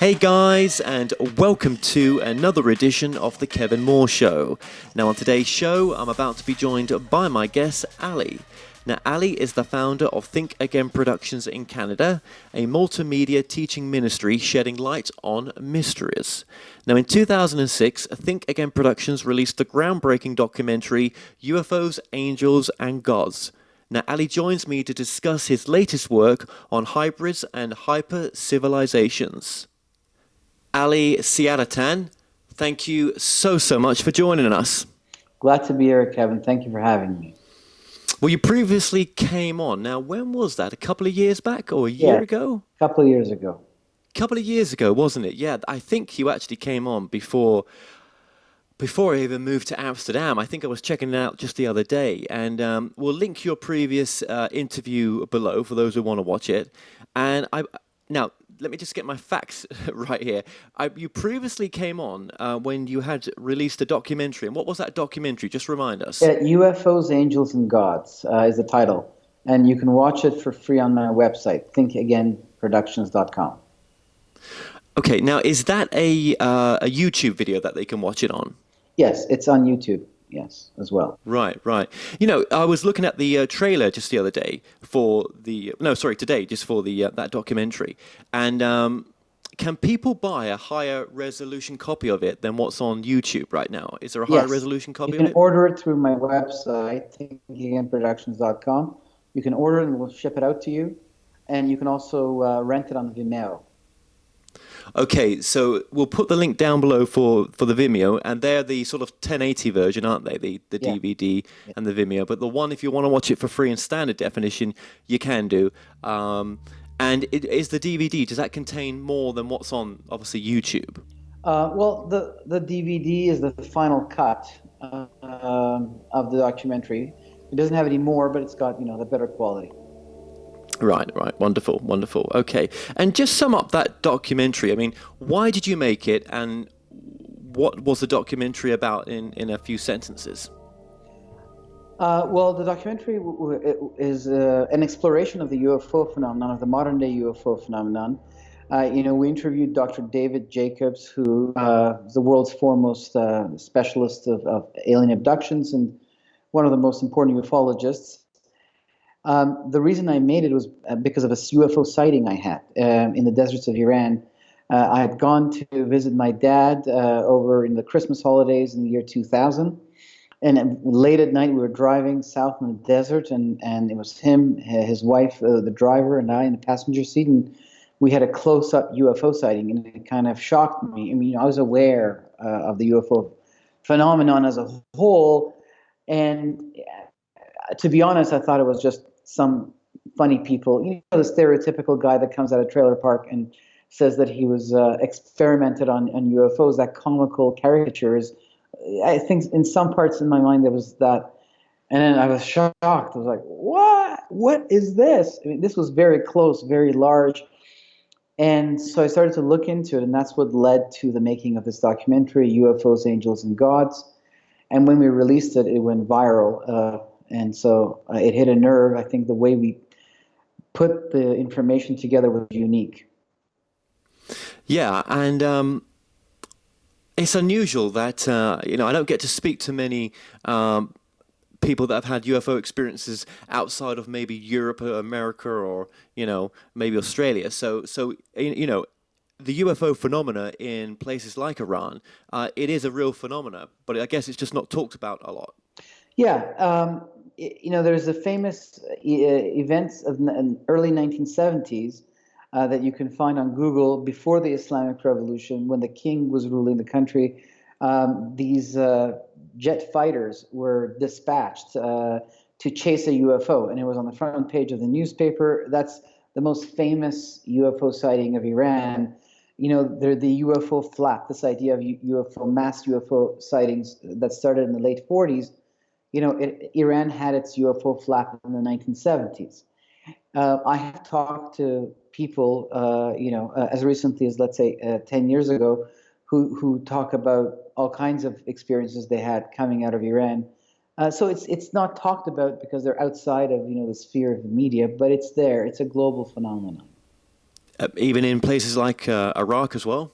Hey guys, and welcome to another edition of The Kevin Moore Show. Now on today's show, I'm about to be joined by my guest, Ali. Now Ali is the founder of Think Again Productions in Canada, a multimedia teaching ministry shedding light on mysteries. Now in 2006, Think Again Productions released the groundbreaking documentary UFOs Angels and Gods. Now, Ali joins me to discuss his latest work on hybrids and hyper-civilizations. Ali Siadatan, thank you so much for joining us. Glad to be here, Kevin. Thank you for having me. Well, you previously came on. Now, when was that? A couple of years back or a year ago? A couple of years ago. A couple of years ago, wasn't it? Yeah, I think you actually came on before I even moved to Amsterdam. I think I was checking it out just the other day. And we'll link your previous interview below for those who want to watch it. And now, let me just get my facts right here. You previously came on when you had released a documentary. And what was that documentary? Just remind us. Yeah, UFOs Angels and Gods is the title. And you can watch it for free on my website, thinkagainproductions.com. Okay, now is that a YouTube video that they can watch it on? Yes, it's on YouTube. Yes, as well. Right. You know, I was looking at the trailer just the other day today, just for the that documentary. And can people buy a higher resolution copy of it than what's on YouTube right now? Is there a higher resolution copy of it? You can order it through my website, thinkagainproductions.com. You can order it and we'll ship it out to you. And you can also rent it on Vimeo. Okay, so we'll put the link down below for the Vimeo, and they're the sort of 1080 version, aren't they? The DVD and the Vimeo. But the one, if you want to watch it for free in standard definition, you can do. And is the DVD, does that contain more than what's on, obviously, YouTube? Well, the DVD is the final cut of the documentary. It doesn't have any more, but it's got, the better quality. Right. Wonderful. Okay. And just sum up that documentary. I mean, why did you make it, and what was the documentary about in a few sentences? Well, the documentary is an exploration of the UFO phenomenon, of the modern-day UFO phenomenon. We interviewed Dr. David Jacobs, who is the world's foremost specialist of alien abductions and one of the most important ufologists. The reason I made it was because of a UFO sighting I had in the deserts of Iran. I had gone to visit my dad over in the Christmas holidays in the year 2000. And late at night, we were driving south in the desert, and it was him, his wife, the driver, and I in the passenger seat. And we had a close-up UFO sighting, and it kind of shocked me. I mean, I was aware of the UFO phenomenon as a whole. And to be honest, I thought it was just some funny people, the stereotypical guy that comes out of trailer park and says that he was experimented on UFOs, that comical caricatures. I think in some parts in my mind there was that, and then I was shocked. I was like, what is this? I mean, this was very close, very large. And so I started to look into it, and that's what led to the making of this documentary, UFOs, Angels, and Gods. And when we released it, it went viral. And so it hit a nerve. I think the way we put the information together was unique. Yeah, and it's unusual that, I don't get to speak to many people that have had UFO experiences outside of maybe Europe or America or, maybe Australia. So the UFO phenomena in places like Iran, it is a real phenomena, but I guess it's just not talked about a lot. Yeah, there's the famous events of the early 1970s that you can find on Google before the Islamic Revolution, when the king was ruling the country. These jet fighters were dispatched to chase a UFO, and it was on the front page of the newspaper. That's the most famous UFO sighting of Iran. They're the UFO flap, this idea of mass UFO sightings that started in the late 40s. Iran had its UFO flap in the 1970s. I have talked to people, as recently as, let's say, 10 years ago, who talk about all kinds of experiences they had coming out of Iran. So it's not talked about because they're outside of the sphere of the media, but it's there. It's a global phenomenon. Even in places like Iraq as well?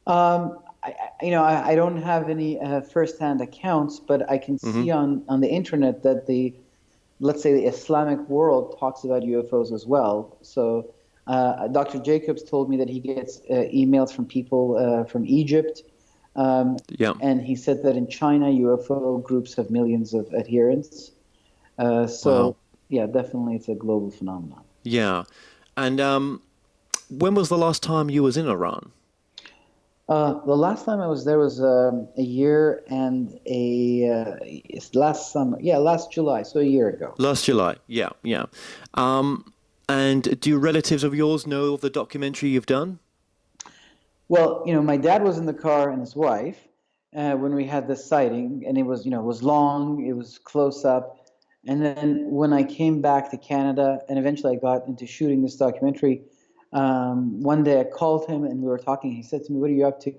I don't have any first-hand accounts, but I can Hmm. see on the internet that let's say the Islamic world talks about UFOs as well. So Dr. Jacobs told me that he gets emails from people from Egypt, Yeah. and he said that in China, UFO groups have millions of adherents. So Wow. yeah, definitely it's a global phenomenon. Yeah. And when was the last time you was in Iran? The last time I was there was a year and it's last summer. Yeah, last July, so a year ago. Last July. Yeah, yeah. And do relatives of yours know of the documentary you've done? Well, my dad was in the car and his wife when we had this sighting, and it was long, it was close up. And then when I came back to Canada, and eventually I got into shooting this documentary, one day I called him and we were talking. He said to me, "What are you up to?"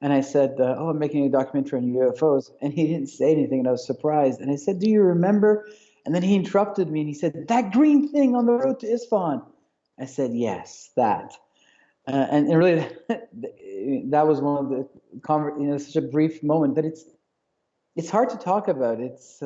And I said, "Oh, I'm making a documentary on UFOs." And he didn't say anything, and I was surprised. And I said, "Do you remember?" And then he interrupted me and he said, "That green thing on the road to Isfahan." I said, "Yes, that." And really, that was one of the such a brief moment, but it's hard to talk about. It's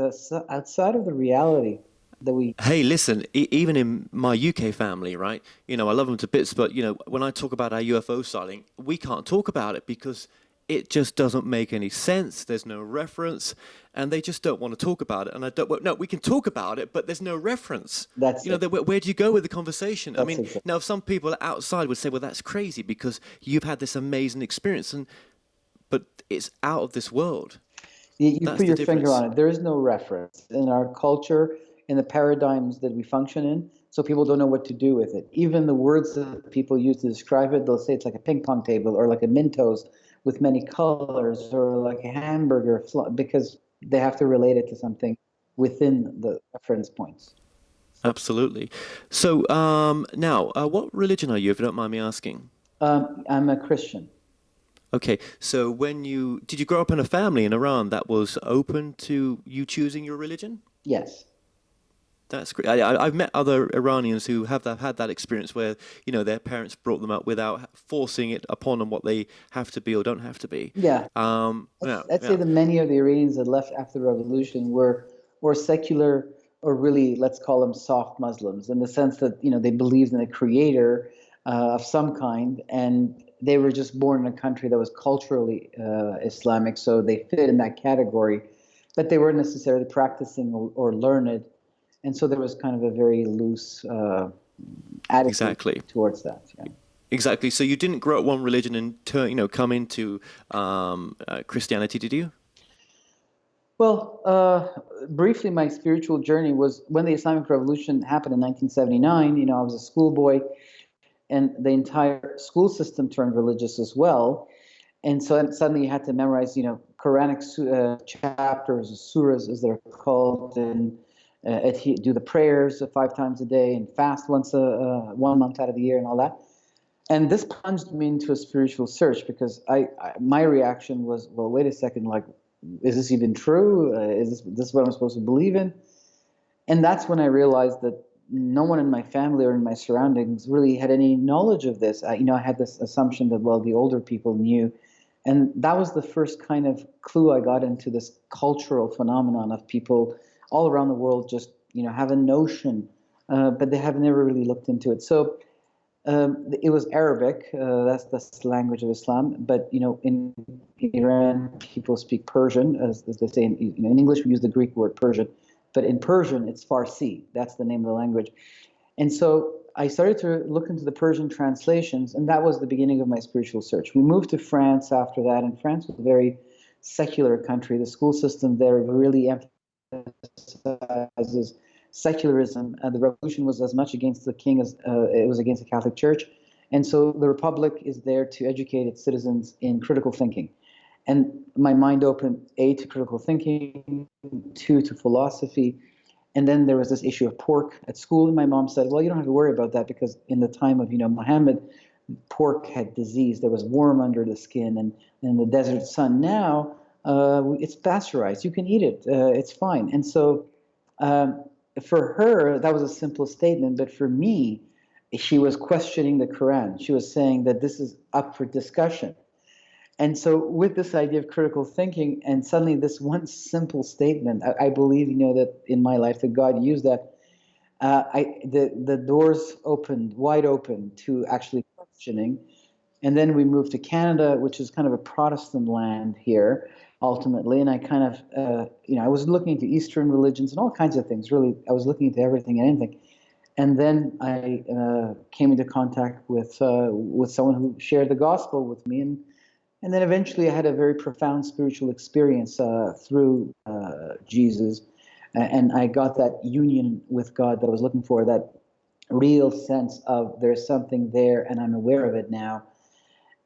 outside of the reality that we. Hey, listen, even in my UK family, right? I love them to bits, but when I talk about our UFO sighting, we can't talk about it because it just doesn't make any sense. There's no reference, and they just don't want to talk about it. And I don't. Well, no, we can talk about it, but there's no reference. That's it. Where do you go with the conversation? I That's mean, exactly. now some people outside would say, "Well, that's crazy because you've had this amazing experience," but it's out of this world. You That's put the your finger difference. on it. There is no reference in our culture, in the paradigms that we function in, so people don't know what to do with it. Even the words that people use to describe it, they'll say it's like a ping pong table or like a Mentos with many colors or like a hamburger, because they have to relate it to something within the reference points. So Absolutely. So now, what religion are you, if you don't mind me asking? I'm a Christian. Okay, so did you grow up in a family in Iran that was open to you choosing your religion? Yes. That's great. I've met other Iranians who had that experience where, their parents brought them up without forcing it upon them what they have to be or don't have to be. Yeah. Yeah, I'd say yeah, that many of the Iranians that left after the revolution were secular, or really, let's call them soft Muslims, in the sense that they believed in a creator of some kind, and they were just born in a country that was culturally Islamic, so they fit in that category, but they weren't necessarily practicing or learned, and so there was kind of a very loose attitude exactly. towards that. Yeah. Exactly. So you didn't grow up one religion and come into Christianity, did you? Well, briefly, my spiritual journey was when the Islamic Revolution happened in 1979. I was a schoolboy, and the entire school system turned religious as well. And so suddenly you had to memorize, Quranic chapters, surahs, as they're called, and do the prayers 5 times a day, and fast 1 month out of the year, and all that. And this plunged me into a spiritual search because my reaction was, well, wait a second, like, is this even true? Is this what I'm supposed to believe in? And that's when I realized that no one in my family or in my surroundings really had any knowledge of this. I had this assumption that, well, the older people knew. And that was the first kind of clue I got into this cultural phenomenon of people all around the world just, have a notion, but they have never really looked into it. So it was Arabic. That's the language of Islam. But in Iran, people speak Persian, as they say. In English, we use the Greek word Persian, but in Persian, it's Farsi. That's the name of the language. And so I started to look into the Persian translations, and that was the beginning of my spiritual search. We moved to France after that, and France was a very secular country. The school system there really emphasizes secularism. The revolution was as much against the king as it was against the Catholic Church. And so the republic is there to educate its citizens in critical thinking. And my mind opened, A, to critical thinking, two, to philosophy. And then there was this issue of pork at school. And my mom said, well, you don't have to worry about that because in the time of, Muhammad, pork had disease. There was worm under the skin and in the desert sun. Now it's pasteurized. You can eat it. It's fine. And so um, for her, that was a simple statement. But for me, she was questioning the Quran. She was saying that this is up for discussion. And so with this idea of critical thinking, and suddenly this one simple statement, I believe, that in my life that God used that, the doors opened wide open to actually questioning. And then we moved to Canada, which is kind of a Protestant land here, ultimately. And I kind of, I was looking into Eastern religions and all kinds of things. Really, I was looking into everything and anything. And then I came into contact with someone who shared the gospel with me, and then eventually I had a very profound spiritual experience through Jesus, and I got that union with God that I was looking for, that real sense of there's something there, and I'm aware of it now,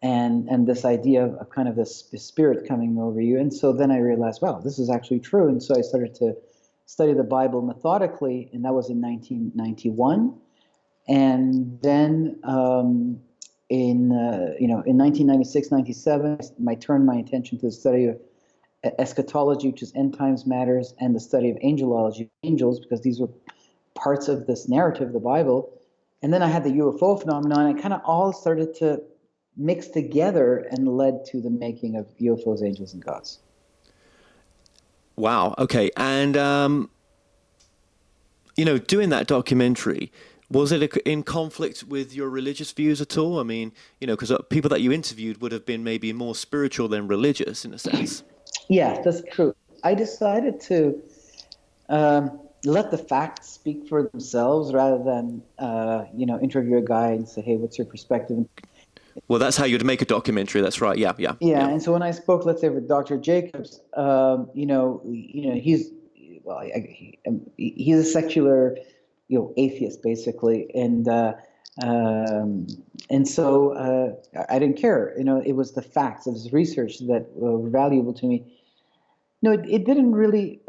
and this idea of kind of this spirit coming over you. And so then I realized, wow, this is actually true. And so I started to study the Bible methodically, and that was in 1991. And then in 1996, 97, I turned my attention to the study of eschatology, which is end times matters, and the study of angelology, angels, because these were parts of this narrative, the Bible. And then I had the UFO phenomenon, and it kind of all started to mix together and led to the making of UFOs, Angels, and Gods. Wow. Okay. And doing that documentary, was it in conflict with your religious views at all? I mean, because people that you interviewed would have been maybe more spiritual than religious in a sense. Yeah, that's true. I decided to let the facts speak for themselves rather than, interview a guy and say, hey, what's your perspective? Well, that's how you'd make a documentary. That's right. Yeah, yeah, Yeah, yeah. and so when I spoke, let's say, with Dr. Jacobs, he's well, he's a secular, atheist basically, and so I didn't care. It was the facts, it was research that were valuable to me. No, it didn't really.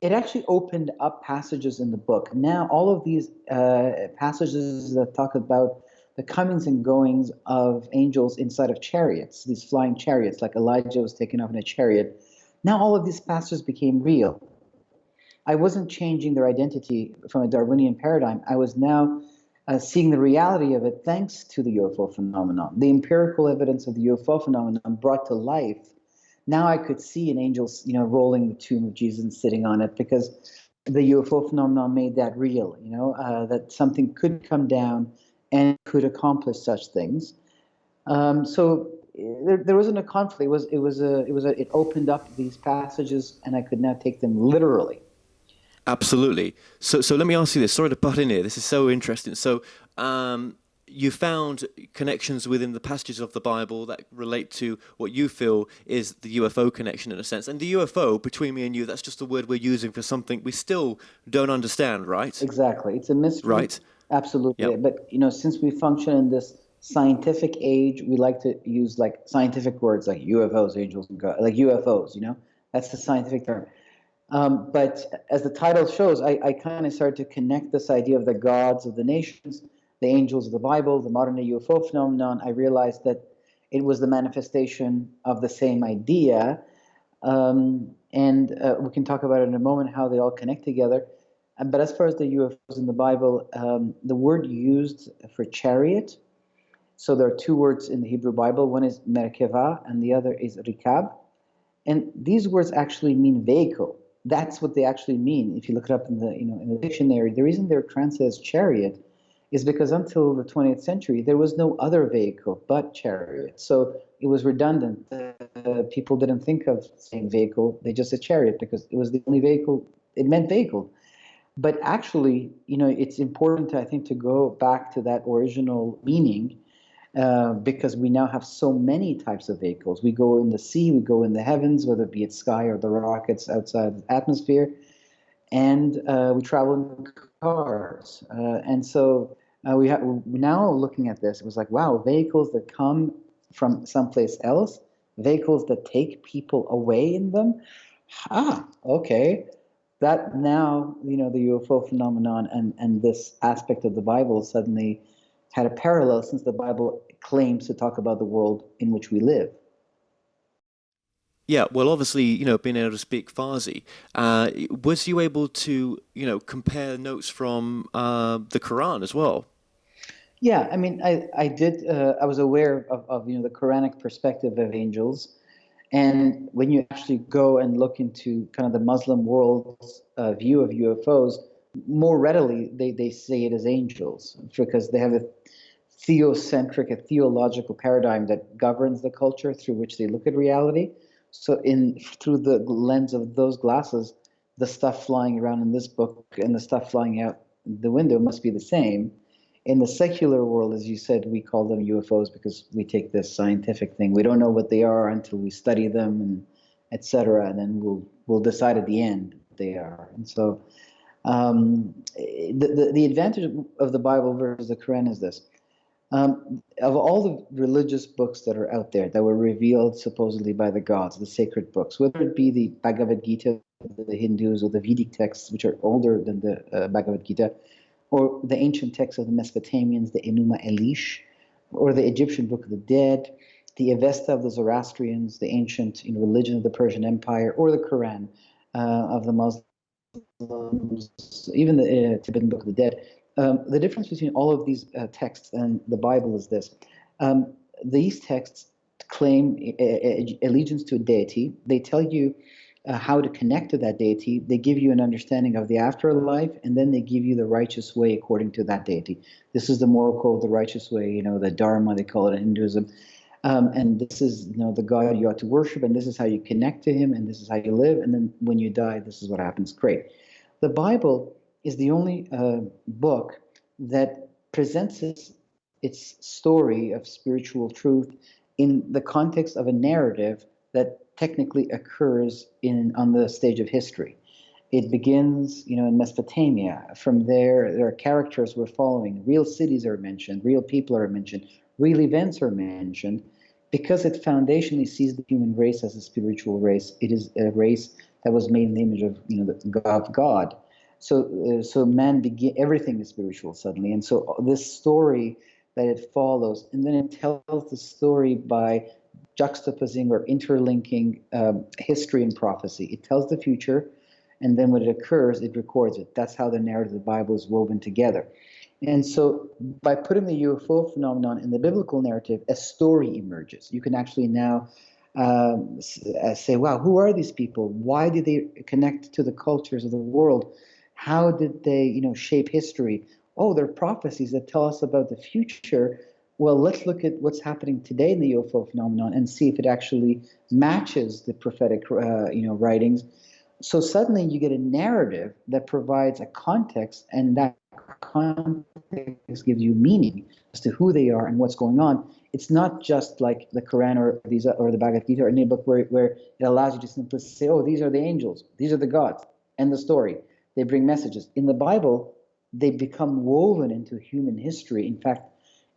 It actually opened up passages in the book. Now, all of these passages that talk about the comings and goings of angels inside of chariots, these flying chariots, like Elijah was taken off in a chariot. Now, all of these passages became real. I wasn't changing their identity from a Darwinian paradigm. I was now seeing the reality of it thanks to the UFO phenomenon. The empirical evidence of the UFO phenomenon brought to life. Now I could see an angel, rolling the tomb of Jesus and sitting on it, because the UFO phenomenon made that real. That something could come down and could accomplish such things. So there wasn't a conflict. It opened up these passages, and I could now take them literally. Absolutely. So let me ask you this. Sorry to butt in here. This is so interesting. So you found connections within the passages of the Bible that relate to what you feel is the UFO connection in a sense. And the UFO, between me and you, that's just a word we're using for something we still don't understand, right? Exactly. It's a mystery. Right. Absolutely. Yep. But, since we function in this scientific age, we like to use like scientific words like UFOs, angels, and God, like UFOs, that's the scientific term. But as the title shows, I kind of started to connect this idea of the gods of the nations, the angels of the Bible, the modern day UFO phenomenon. I realized that it was the manifestation of the same idea. And we can talk about it in a moment, how they all connect together. But as far as the UFOs in the Bible, the word used for chariot, so there are two words in the Hebrew Bible. One is merkeva and the other is rikab. And these words actually mean vehicle. That's what they actually mean. If you look it up in the dictionary, the reason they're translated as chariot is because until the 20th century, there was no other vehicle but chariot. So it was redundant. People didn't think of saying vehicle. They just said chariot because it was the only vehicle. It meant vehicle. But actually, it's important, I think, to go back to that original meaning, because we now have so many types of vehicles. We go in the sea, we go in the heavens, whether it be at sky or the rockets outside the atmosphere, and we travel in cars. And so we have now looking at this, it was like, wow, vehicles that come from someplace else, vehicles that take people away in them. Okay. That now, the UFO phenomenon and this aspect of the Bible suddenly had a parallel, since the Bible claims to talk about the world in which we live. Yeah, well, obviously, being able to speak Farsi, was you able to, compare notes from the Quran as well? Yeah, I mean, I did, I was aware of, the Quranic perspective of angels. And when you actually go and look into kind of the Muslim world's view of UFOs, more readily they say it as angels because they have a theocentric, a theological paradigm that governs the culture through which they look at reality. So, through the lens of those glasses, the stuff flying around in this book and the stuff flying out the window must be the same. In the secular world, as you said, we call them UFOs because we take this scientific thing. We don't know what they are until we study them and et cetera, and then we'll decide at the end what they are. And so, the advantage of the Bible versus the Quran is this. Of all the religious books that are out there that were revealed supposedly by the gods, the sacred books, whether it be the Bhagavad Gita, the Hindus, or the Vedic texts, which are older than the Bhagavad Gita, or the ancient texts of the Mesopotamians, the Enuma Elish, or the Egyptian Book of the Dead, the Avesta of the Zoroastrians, the ancient religion of the Persian Empire, or the Quran of the Muslims, even the Tibetan Book of the Dead. The difference between all of these texts and the Bible is this. These texts claim allegiance to a deity. They tell you how to connect to that deity. They give you an understanding of the afterlife, and then they give you the righteous way according to that deity. This is the moral code, the righteous way, the Dharma, they call it in Hinduism. And this is, the God you ought to worship, and this is how you connect to him, and this is how you live, and then when you die, this is what happens. Great. The Bible is the only book that presents its story of spiritual truth in the context of a narrative that technically occurs on the stage of history. It begins, in Mesopotamia. From there are characters we're following. Real cities are mentioned. Real people are mentioned. Real events are mentioned. Because it foundationally sees the human race as a spiritual race, it is a race that was made in the image of, of God. So man everything is spiritual suddenly, and so this story that it follows, and then it tells the story by juxtaposing or interlinking history and prophecy. It tells the future, and then when it occurs, it records it. That's how the narrative of the Bible is woven together. And so by putting the UFO phenomenon in the biblical narrative, a story emerges. You can actually now say, wow, who are these people? Why did they connect to the cultures of the world? How did they, shape history? Oh, they're prophecies that tell us about the future. Well, let's look at what's happening today in the UFO phenomenon and see if it actually matches the prophetic, writings. So suddenly you get a narrative that provides a context, and that context gives you meaning as to who they are and what's going on. It's not just like the Quran or the Bhagavad Gita or any book where it allows you to simply say, oh, these are the angels, these are the gods, and the story. They bring messages. In the Bible, they become woven into human history. In fact,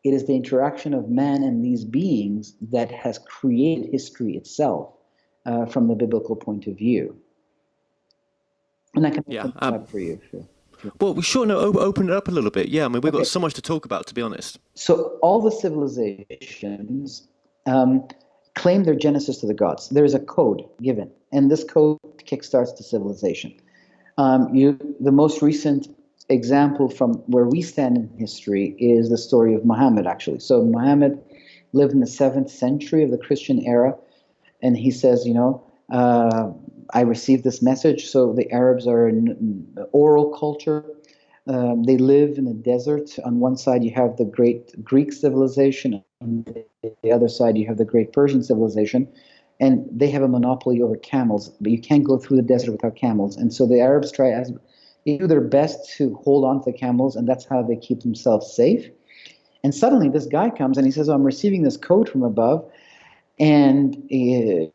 it is the interaction of man and these beings that has created history itself from the biblical point of view. And I can Yeah. open it up for you. Sure. Well, we sure no open it up a little bit. Yeah, I mean we've got Okay. so much to talk about, to be honest. So all the civilizations claim their genesis to the gods. There is a code given, and this code kickstarts the civilization. The most recent example from where we stand in history is the story of Muhammad, actually. So Muhammad lived in the 7th century of the Christian era, and he says, I received this message. So the Arabs are an oral culture. They live in the desert. On one side, you have the great Greek civilization. On the other side, you have the great Persian civilization. And they have a monopoly over camels, but you can't go through the desert without camels. And so the Arabs they do their best to hold on to the camels, and that's how they keep themselves safe. And suddenly this guy comes and he says, I'm receiving this code from above, and it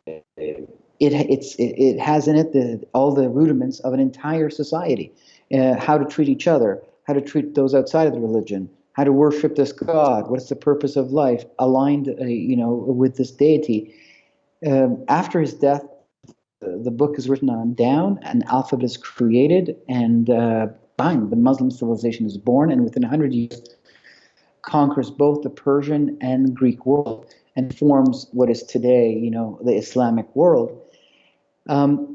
has in it all the rudiments of an entire society, how to treat each other, how to treat those outside of the religion, how to worship this God, what's the purpose of life, aligned, with this deity. After his death, the book is written on down, an alphabet is created, and bang, the Muslim civilization is born, and within 100 years conquers both the Persian and Greek world and forms what is today, the Islamic world.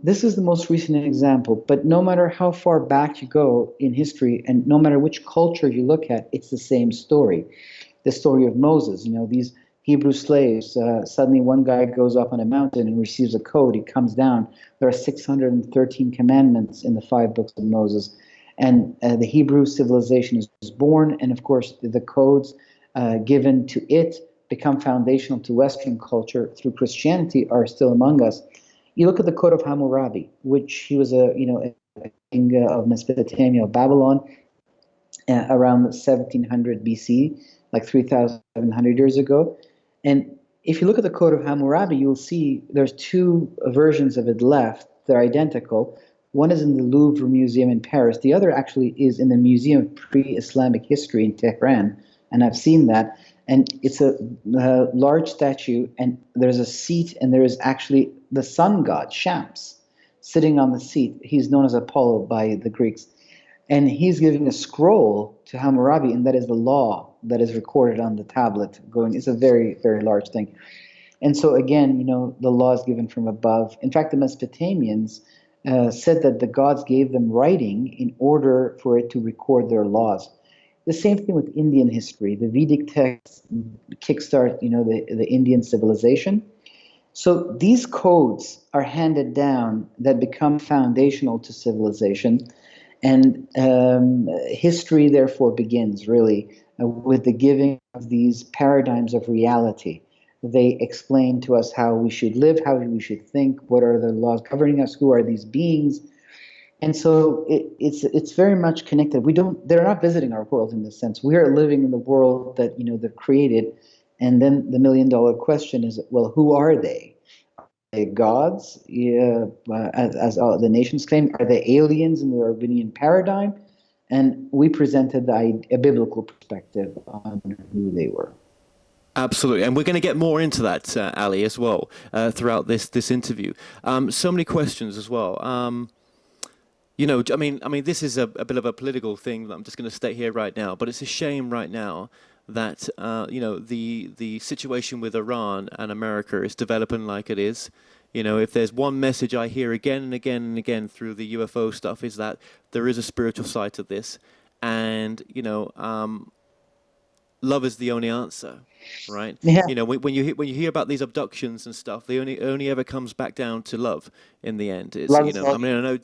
This is the most recent example, but no matter how far back you go in history and no matter which culture you look at, it's the same story. The story of Moses, these Hebrew slaves, suddenly one guy goes up on a mountain and receives a code. He comes down. There are 613 commandments in the five books of Moses. And the Hebrew civilization is born, and of course, the codes given to it become foundational to Western culture through Christianity are still among us. You look at the Code of Hammurabi, which he was a king of Mesopotamia, of Babylon, around 1700 BC, like 3,700 years ago. And if you look at the Code of Hammurabi, you'll see there's two versions of it left. They're identical. One is in the Louvre Museum in Paris. The other actually is in the Museum of Pre-Islamic History in Tehran, and I've seen that. And it's a large statue, and there's a seat, and there is actually the sun god, Shams, sitting on the seat. He's known as Apollo by the Greeks. And he's giving a scroll to Hammurabi, and that is the law that is recorded on the tablet. It's a very, very large thing. And so again, the law is given from above. In fact, the Mesopotamians said that the gods gave them writing in order for it to record their laws. The same thing with Indian history. The Vedic texts kickstart, the Indian civilization. So these codes are handed down that become foundational to civilization. And history, therefore, begins really with the giving of these paradigms of reality. They explain to us how we should live, how we should think, what are the laws governing us, who are these beings. And so it's very much connected. They're not visiting our world in this sense. We are living in the world that they've created. And then the million-dollar question is, well, who are they? Gods, as the nations claim? Are they aliens in the Arvinian paradigm? And we presented a biblical perspective on who they were. Absolutely, and we're going to get more into that, Ali, as well throughout this interview. So many questions as well. This is a bit of a political thing that I'm just going to state here right now. But it's a shame right now that the situation with Iran and America is developing like it is. If there's one message I hear again and again and again through the UFO stuff, is that there is a spiritual side to this, and love is the only answer, right? Yeah. When you hear about these abductions and stuff, they only ever comes back down to love in the end. It's Love is all I know.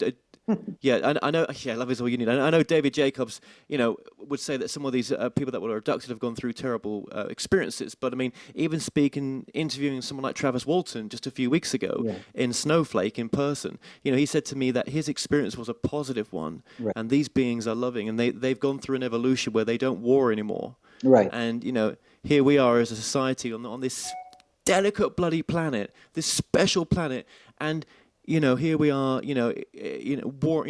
Yeah, I know. Yeah, love is all you need. I know David Jacobs, would say that some of these people that were abducted have gone through terrible experiences. But I mean, even interviewing someone like Travis Walton just a few weeks ago in Snowflake in person, he said to me that his experience was a positive one, Right. and these beings are loving, and they've gone through an evolution where they don't war anymore. Right. And here we are as a society on this delicate bloody planet, this special planet, and here we are, war,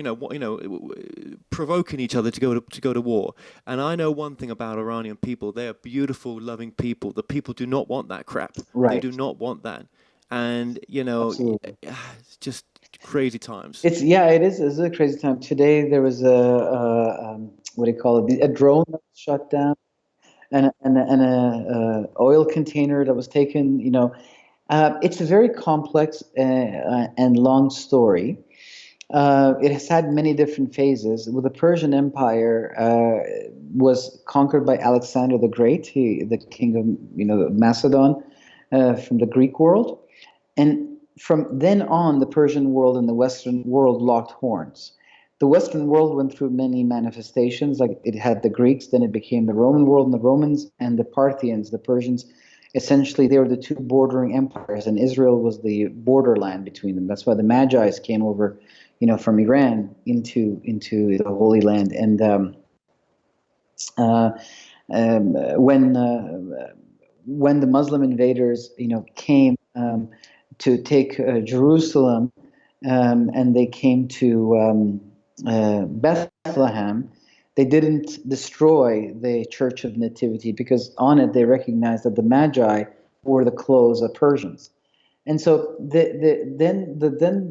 provoking each other to go to war. And I know one thing about Iranian people: they are beautiful, loving people. The people do not want that crap. Right. They do not want that. And Absolutely. it's just crazy times. It is. It's a crazy time. Today there was what do you call it? A drone that was shut down, and a oil container that was taken. It's a very complex and long story. It has had many different phases. Well, the Persian Empire was conquered by Alexander the Great, the king of Macedon, from the Greek world, and from then on, the Persian world and the Western world locked horns. The Western world went through many manifestations. Like it had the Greeks, then it became the Roman world, and the Romans and the Parthians, the Persians. Essentially, they were the two bordering empires, and Israel was the borderland between them. That's why the Magi's came over, from Iran into the Holy Land. And when the Muslim invaders, came to take Jerusalem, and they came to Bethlehem, they didn't destroy the Church of Nativity because on it they recognized that the Magi wore the clothes of Persians. And so then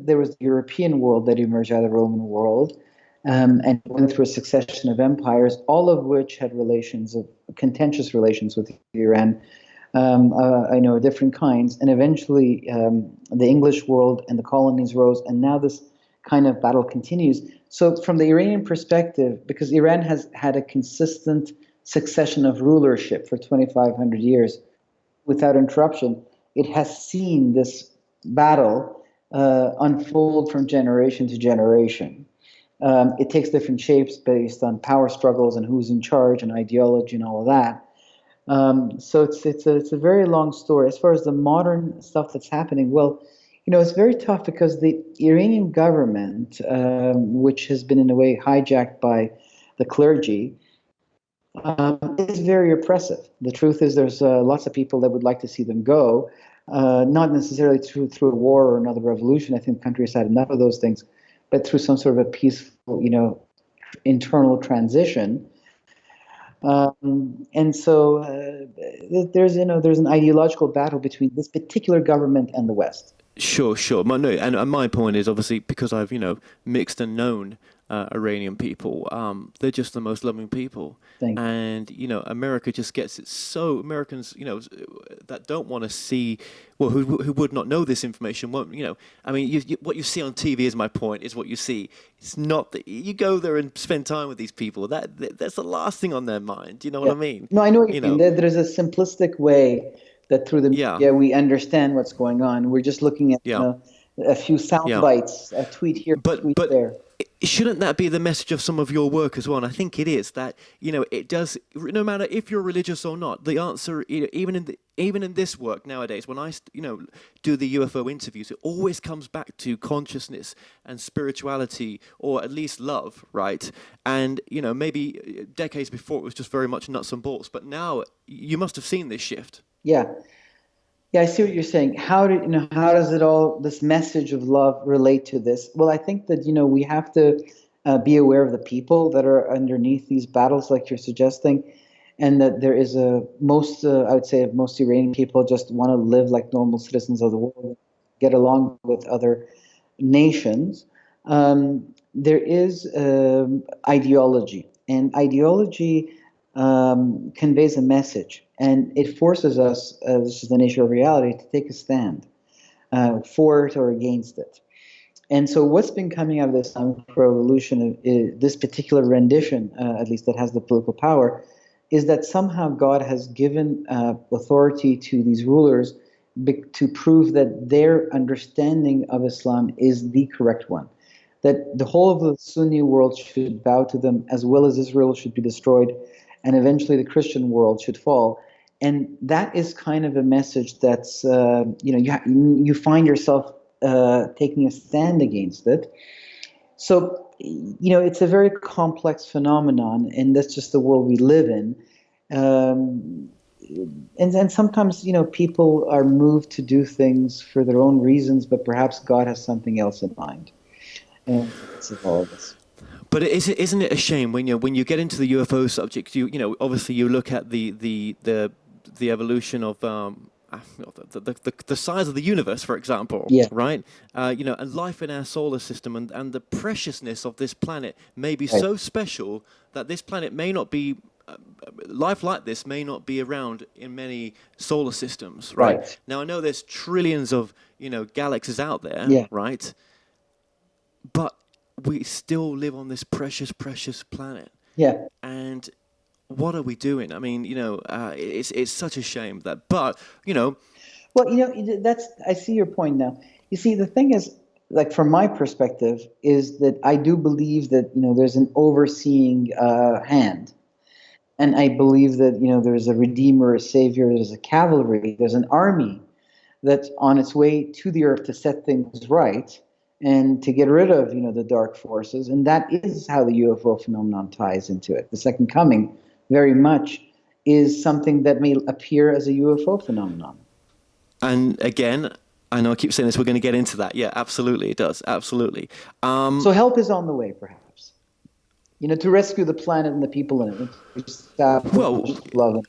there was the European world that emerged out of the Roman world, and went through a succession of empires, all of which had contentious relations with Iran. I know different kinds, and eventually the English world and the colonies rose, and now this kind of battle continues. So, from the Iranian perspective, because Iran has had a consistent succession of rulership for 2,500 years without interruption, it has seen this battle unfold from generation to generation. It takes different shapes based on power struggles and who's in charge and ideology and all of that. So it's a very long story. As far as the modern stuff that's happening, well, it's very tough because the Iranian government, which has been in a way hijacked by the clergy, is very oppressive. The truth is, there's lots of people that would like to see them go, not necessarily through a war or another revolution. I think the country has had enough of those things, but through some sort of a peaceful, internal transition. And so there's an ideological battle between this particular government and the West. Sure, sure. No, and my point is obviously because I've mixed and known Iranian people. They're just the most loving people, Thank you. and America just gets it. So Americans, that don't want to see, well, who would not know this information, won't. I mean, what you see on TV is my point. Is what you see. It's not that you go there and spend time with these people. That's the last thing on their mind. You know what I mean? No, I know what you mean. There's a simplistic way that through the media we understand what's going on. We're just looking at a few sound bites, a tweet here, a tweet there. Shouldn't that be the message of some of your work as well? And I think it is that it does. No matter if you're religious or not, the answer, even in this work nowadays, when I do the UFO interviews, it always comes back to consciousness and spirituality, or at least love, right? And maybe decades before it was just very much nuts and bolts, but now you must have seen this shift. Yeah, I see what you're saying. How does it all, this message of love, relate to this? Well, I think that we have to be aware of the people that are underneath these battles, like you're suggesting, and that there is I would say, most Iranian people just want to live like normal citizens of the world, get along with other nations. There is ideology, and ideology conveys a message. And it forces us, this is the nature of reality, to take a stand for it or against it. And so what's been coming out of this revolution, this particular rendition, at least that has the political power, is that somehow God has given authority to these rulers to prove that their understanding of Islam is the correct one. That the whole of the Sunni world should bow to them, as well as Israel should be destroyed, and eventually the Christian world should fall. And that is kind of a message that's, you find yourself taking a stand against it. So, it's a very complex phenomenon, and that's just the world we live in. And then sometimes, people are moved to do things for their own reasons, but perhaps God has something else in mind. And it's all of this. But isn't it a shame when you get into the UFO subject? Obviously you look at the evolution of the size of the universe, for example, right? And life in our solar system, and the preciousness of this planet may be so special that this planet may not be. Life like this may not be around in many solar systems, right? Now I know there's trillions of galaxies out there, right? But we still live on this precious, precious planet. Yeah. And what are we doing? I mean, it's such a shame that, but, Well, I see your point now. You see, the thing is, like, from my perspective, is that I do believe that, there's an overseeing hand. And I believe that, there's a redeemer, a savior, there's a cavalry, there's an army that's on its way to the earth to set things right, and to get rid of, the dark forces. And that is how the UFO phenomenon ties into it. The second coming, very much, is something that may appear as a UFO phenomenon. And again, I know I keep saying this, we're going to get into that. Yeah, absolutely, it does. Absolutely. So help is on the way, perhaps. To rescue the planet and the people in it. Love it.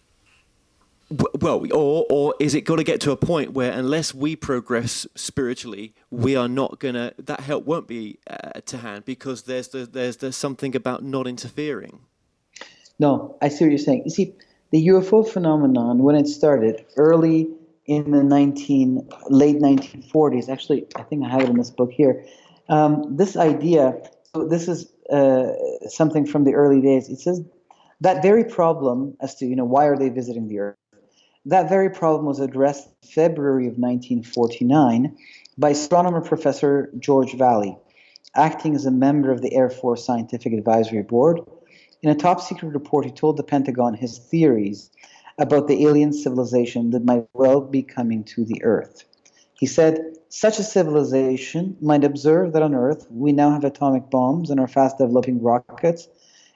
Well, or is it got to get to a point where unless we progress spiritually, we are not gonna. That help won't be to hand, because there's something about not interfering. No, I see what you're saying. You see, The UFO phenomenon, when it started early in the late 1940s, actually, I think I have it in this book here. This idea, so this is something from the early days. It says that very problem as to, why are they visiting the Earth? That very problem was addressed in February of 1949 by astronomer Professor George Valley, acting as a member of the Air Force Scientific Advisory Board. In a top secret report, he told the Pentagon his theories about the alien civilization that might well be coming to the Earth. He said, such a civilization might observe that on Earth we now have atomic bombs and are fast developing rockets.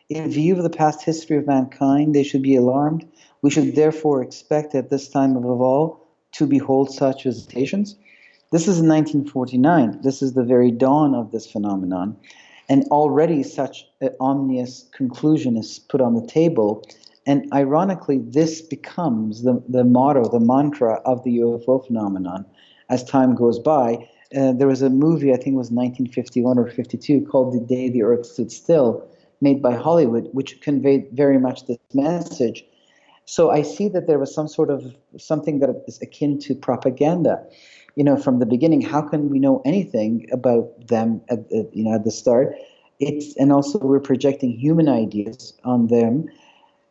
In view of the past history of mankind, they should be alarmed. We should therefore expect at this time of all to behold such visitations. This is in 1949. This is the very dawn of this phenomenon. And already such an ominous conclusion is put on the table. And ironically, this becomes the motto, the mantra of the UFO phenomenon as time goes by. There was a movie, I think it was 1951 or 52, called The Day the Earth Stood Still, made by Hollywood, which conveyed very much this message. So I see that there was some sort of something that is akin to propaganda. From the beginning, how can we know anything about them at the start? And also we're projecting human ideas on them.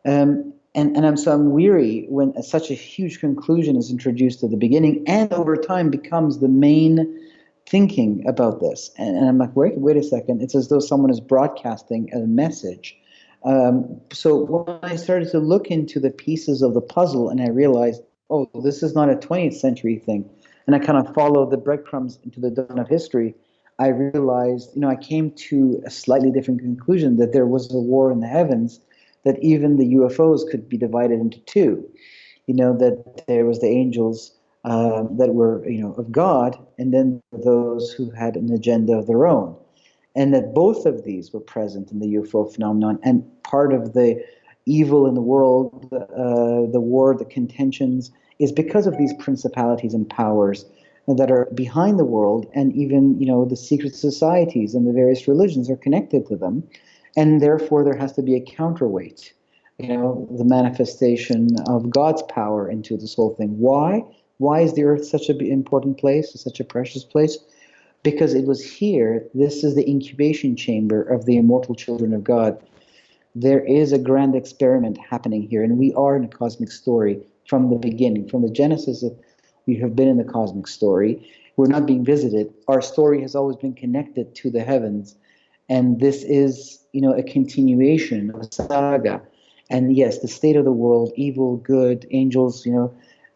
I'm weary when such a huge conclusion is introduced at the beginning and over time becomes the main thinking about this. And I'm like, wait a second. It's as though someone is broadcasting a message. So when I started to look into the pieces of the puzzle and I realized, oh, this is not a 20th century thing, and I kind of followed the breadcrumbs into the dawn of history, I realized, I came to a slightly different conclusion, that there was a war in the heavens, that even the UFOs could be divided into two. That there was the angels that were, of God, and then those who had an agenda of their own. And that both of these were present in the UFO phenomenon, and part of the evil in the world, the war, the contentions, is because of these principalities and powers that are behind the world, and even the secret societies and the various religions are connected to them, and therefore there has to be a counterweight, the manifestation of God's power into this whole thing. Why? Why is the earth such an important place, such a precious place? Because it was here, this is the incubation chamber of the immortal children of God. There is a grand experiment happening here, and we are in a cosmic story from the beginning. From the genesis of we have been in the cosmic story. We're not being visited. Our story has always been connected to the heavens, and this is, a continuation of a saga. And yes, the state of the world, evil, good, angels,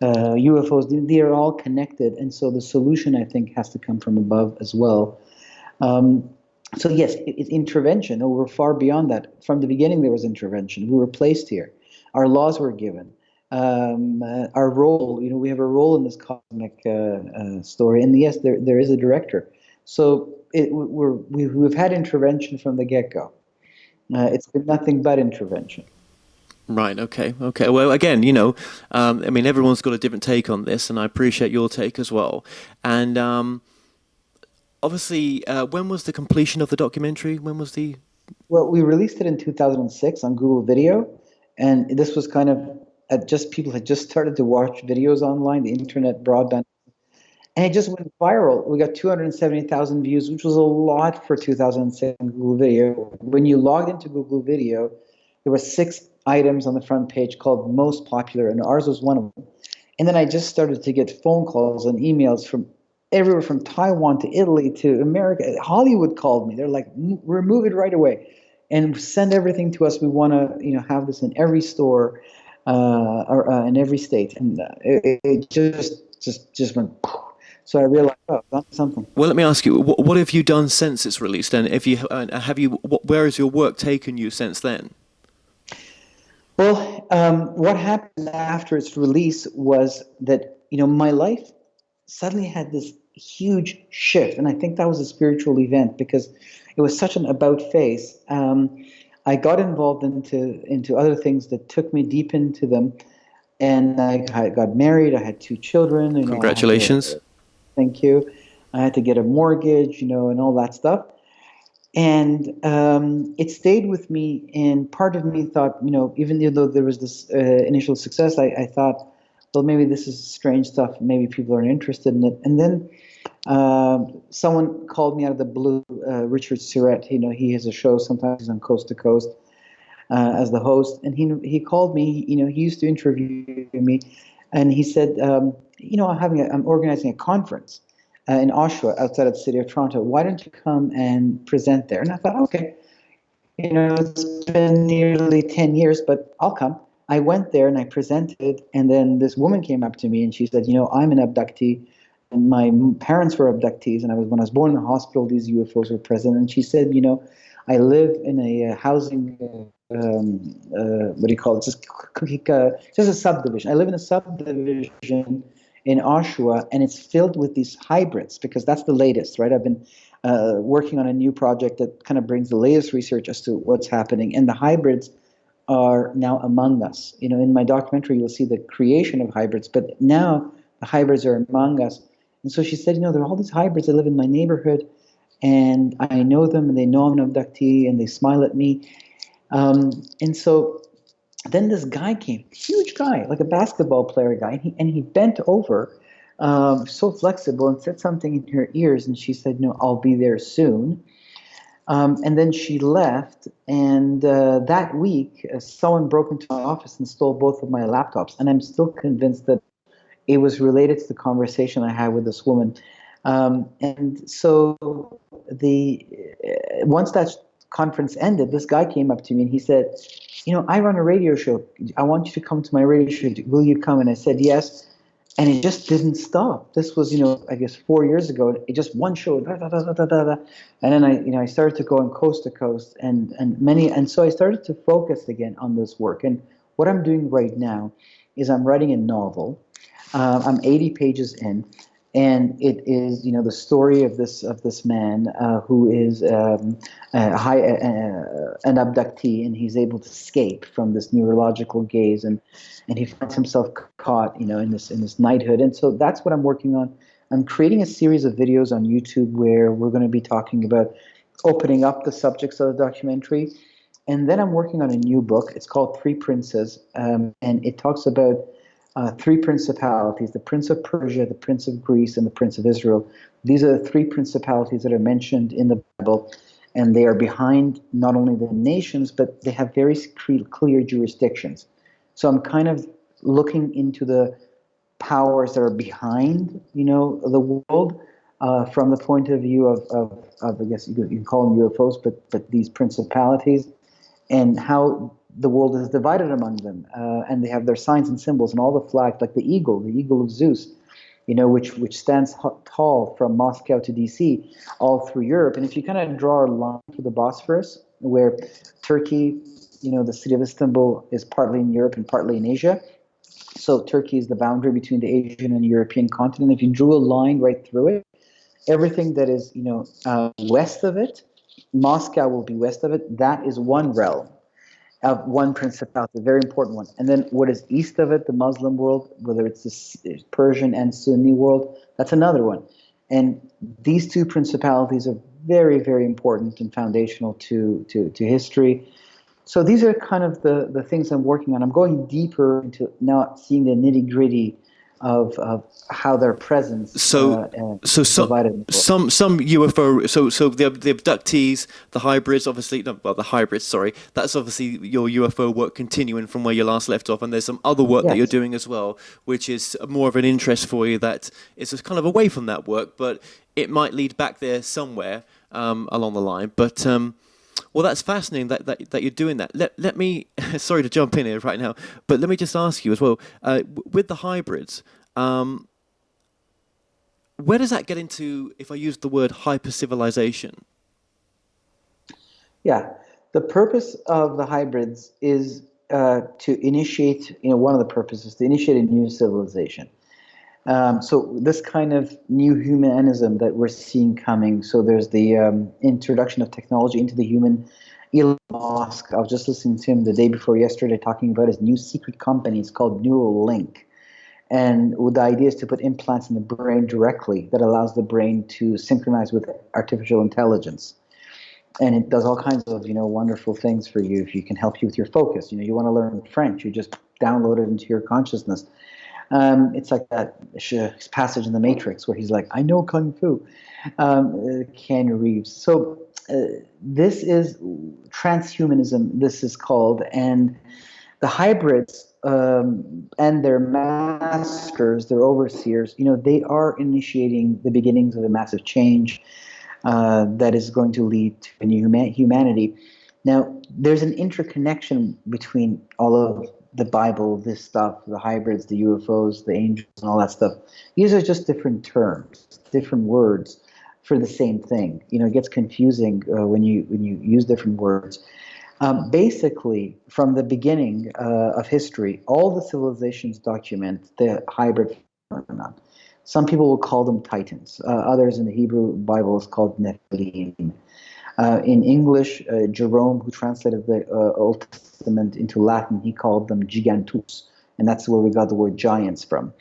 UFOs, they are all connected, and so the solution, I think, has to come from above as well. So yes, it's intervention. No, we're far beyond that. From the beginning, there was intervention. We were placed here. Our laws were given. Our role, we have a role in this cosmic story. And yes, there is a director. So we've had intervention from the get-go. It's been nothing but intervention. Right. Okay. Okay. Well, again, I mean, everyone's got a different take on this, and I appreciate your take as well. And obviously, when was the completion of the documentary? When was the? Well, we released it in 2006 on Google Video, and this was kind of people had just started to watch videos online, the internet broadband, and it just went viral. We got 270,000 views, which was a lot for 2006 on Google Video. When you logged into Google Video, there were 6 items on the front page called most popular, and ours was one of them. And then I just started to get phone calls and emails from everywhere, from Taiwan to Italy to America. Hollywood called me. They're like, remove it right away and send everything to us. We want to, have this in every store or in every state. And it just went. So I realized, oh, that's something. Well, let me ask you, what have you done since it's released? And if you where has your work taken you since then? Well, what happened after its release was that, my life suddenly had this huge shift. And I think that was a spiritual event because it was such an about face. I got involved into other things that took me deep into them. And I got married. I had 2 children. Congratulations. Thank you. I had to get a mortgage, and all that stuff. And it stayed with me. And part of me thought, even though there was this initial success, I thought, well, maybe this is strange stuff. Maybe people aren't interested in it. And then someone called me out of the blue, Richard Surrett. He has a show. Sometimes he's on Coast to Coast as the host, and he called me. He used to interview me, and he said, I'm organizing a conference in Oshawa, outside of the city of Toronto. Why don't you come and present there? And I thought, okay, it's been nearly 10 years, but I'll come. I went there and I presented, and then this woman came up to me and she said, I'm an abductee, and my parents were abductees, and when I was born in the hospital, these UFOs were present. And she said, I live in a housing, what do you call it? Just a subdivision. I live in a subdivision in Oshawa, and it's filled with these hybrids because that's the latest, right? I've been working on a new project that kind of brings the latest research as to what's happening, and the hybrids are now among us. In my documentary, you'll see the creation of hybrids, but now the hybrids are among us. And so she said, there are all these hybrids that live in my neighborhood, and I know them, and they know I'm an abductee, and they smile at me. And so then this guy came, huge guy, like a basketball player guy, and he bent over, so flexible, and said something in her ears, and she said, I'll be there soon. And then she left, and that week, someone broke into my office and stole both of my laptops, and I'm still convinced that it was related to the conversation I had with this woman. And so once that conference ended, this guy came up to me and he said, I run a radio show. I want you to come to my radio show. Will you come? And I said, yes. And it just didn't stop. This was, I guess 4 years ago. It just one show, da, da, da, da, da, da. And then I started to go on coast to coast, and so I started to focus again on this work. And what I'm doing right now is I'm writing a novel. I'm 80 pages in, and it is, the story of this man who is an abductee, and he's able to escape from this neurological gaze, and he finds himself caught, in this knighthood. And so that's what I'm working on. I'm creating a series of videos on YouTube where we're going to be talking about opening up the subjects of the documentary. And then I'm working on a new book. It's called Three Princes, and it talks about three principalities: the Prince of Persia, the Prince of Greece, and the Prince of Israel. These are the three principalities that are mentioned in the Bible, and they are behind not only the nations, but they have very clear jurisdictions. So I'm kind of looking into the powers that are behind, the world, from the point of view of I guess you can call them UFOs, but these principalities, and how the world is divided among them, and they have their signs and symbols and all the flags, like the eagle of Zeus, which stands tall from Moscow to DC, all through Europe. And if you kind of draw a line through the Bosphorus, where Turkey, the city of Istanbul, is partly in Europe and partly in Asia. So Turkey is the boundary between the Asian and European continent. If you drew a line right through it, everything that is, west of it, Moscow will be west of it. That is one realm of one principality, a very important one. And then what is east of it, the Muslim world, whether it's the Persian and Sunni world, that's another one. And these two principalities are very, very important and foundational to history. So these are kind of the things I'm working on. I'm going deeper into now seeing the nitty gritty of how their presence divided. Some UFO. So the abductees, the hybrids, obviously. No, well, the hybrids. Sorry, that's obviously your UFO work continuing from where you last left off. And there's some other work that you're doing as well, which is more of an interest for you. That is just kind of away from that work, but it might lead back there somewhere along the line. But well, that's fascinating that you're doing that. Let me, sorry to jump in here right now, but let me just ask you as well, with the hybrids, where does that get into, if I use the word hyper-civilization? Yeah, the purpose of the hybrids is to initiate, one of the purposes, to initiate a new civilization. So this kind of new humanism that we're seeing coming, so there's the introduction of technology into the human. Elon Musk, I was just listening to him the day before yesterday talking about his new secret company. It's called Neuralink. And the idea is to put implants in the brain directly that allows the brain to synchronize with artificial intelligence. and it does all kinds of wonderful things for you. If you can help you with your focus, you want to learn French, you just download it into your consciousness. It's like that passage in The Matrix where he's like, I know Kung Fu. Keanu Reeves. So this is transhumanism, this is called, and the hybrids and their masters, their overseers, they are initiating the beginnings of a massive change that is going to lead to a new humanity. Now, there's an interconnection between all of the Bible, this stuff, the hybrids, the UFOs, the angels, and all that stuff. These are just different terms, different words for the same thing. It gets confusing when you use different words. Basically, from the beginning of history, all the civilizations document the hybrid phenomenon. Some people will call them titans. Others in the Hebrew Bible is called Nephilim. In English, Jerome, who translated the Old Testament into Latin, he called them gigantus, and that's where we got the word giants from.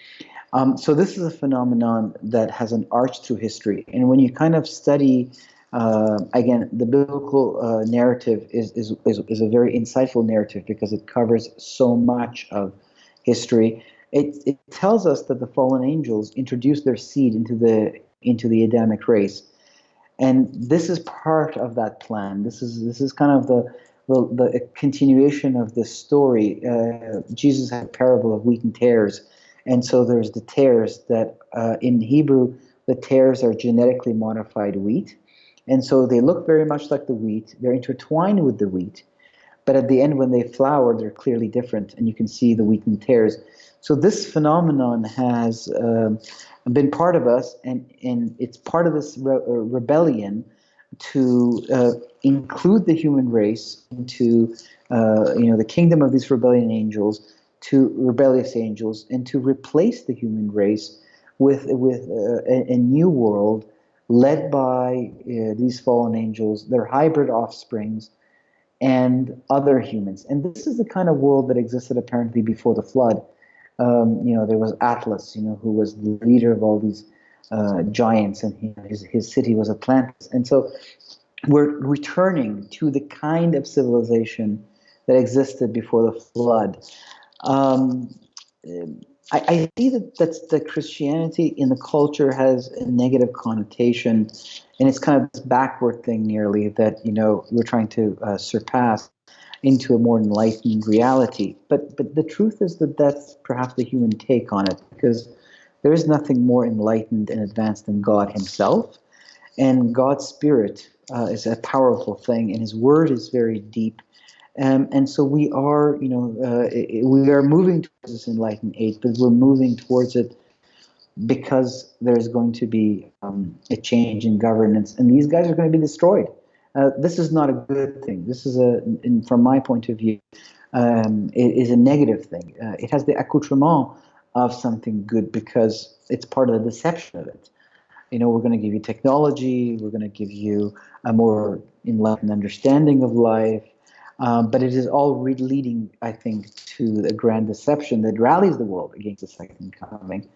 So this is a phenomenon that has an arch through history, and when you kind of study, again, the biblical narrative is a very insightful narrative because it covers so much of history. It tells us that the fallen angels introduced their seed into the Adamic race. And this is part of that plan. This is kind of the continuation of this story. Jesus had a parable of wheat and tares, and so there's the tares that in Hebrew, the tares are genetically modified wheat, and so they look very much like the wheat. They're intertwined with the wheat, but at the end, when they flower, they're clearly different, and you can see the wheat and tares. So this phenomenon has been part of us, and it's part of this rebellion to include the human race into the kingdom of these rebellious angels, and to replace the human race with a new world led by these fallen angels, their hybrid offsprings, and other humans. And this is the kind of world that existed apparently before the flood. There was Atlas, who was the leader of all these giants, and his city was Atlantis. And so we're returning to the kind of civilization that existed before the flood. I see that Christianity in the culture has a negative connotation, and it's kind of this backward thing nearly that we're trying to surpass into a more enlightened reality. But the truth is that that's perhaps the human take on it, because there is nothing more enlightened and advanced than God Himself, and God's Spirit is a powerful thing, and His Word is very deep. And so we are moving towards this enlightened age, but we're moving towards it because there's going to be a change in governance, and these guys are going to be destroyed. This is not a good thing. This is from my point of view, it is a negative thing. It has the accoutrement of something good because it's part of the deception of it. We're going to give you technology. We're going to give you a more enlightened understanding of life. But it is all leading, I think, to a grand deception that rallies the world against the second coming.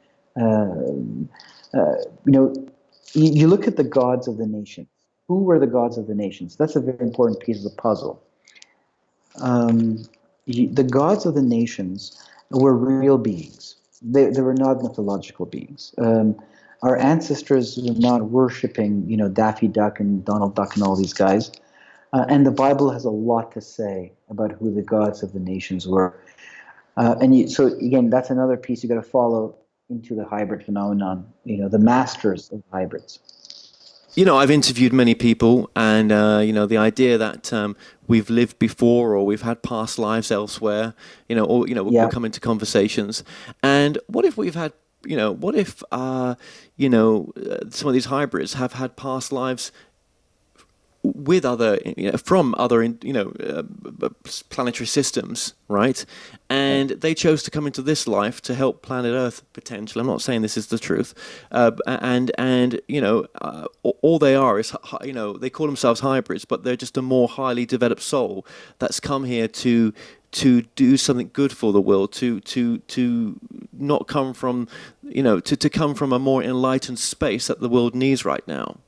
You look at the gods of the nation. Who were the gods of the nations? That's a very important piece of the puzzle. The gods of the nations were real beings. They were not mythological beings. Our ancestors were not worshiping, Daffy Duck and Donald Duck and all these guys. And the Bible has a lot to say about who the gods of the nations were. So again, that's another piece you got to follow into the hybrid phenomenon. The masters of hybrids. I've interviewed many people, and the idea that we've lived before or we've had past lives elsewhere, we'll come into conversations. And what if we've had, what if, some of these hybrids have had past lives with other, from other, planetary systems, right? And they chose to come into this life to help planet Earth potentially. I'm not saying this is the truth, all they are is, they call themselves hybrids, but they're just a more highly developed soul that's come here to do something good for the world, to not come from, to come from a more enlightened space that the world needs right now.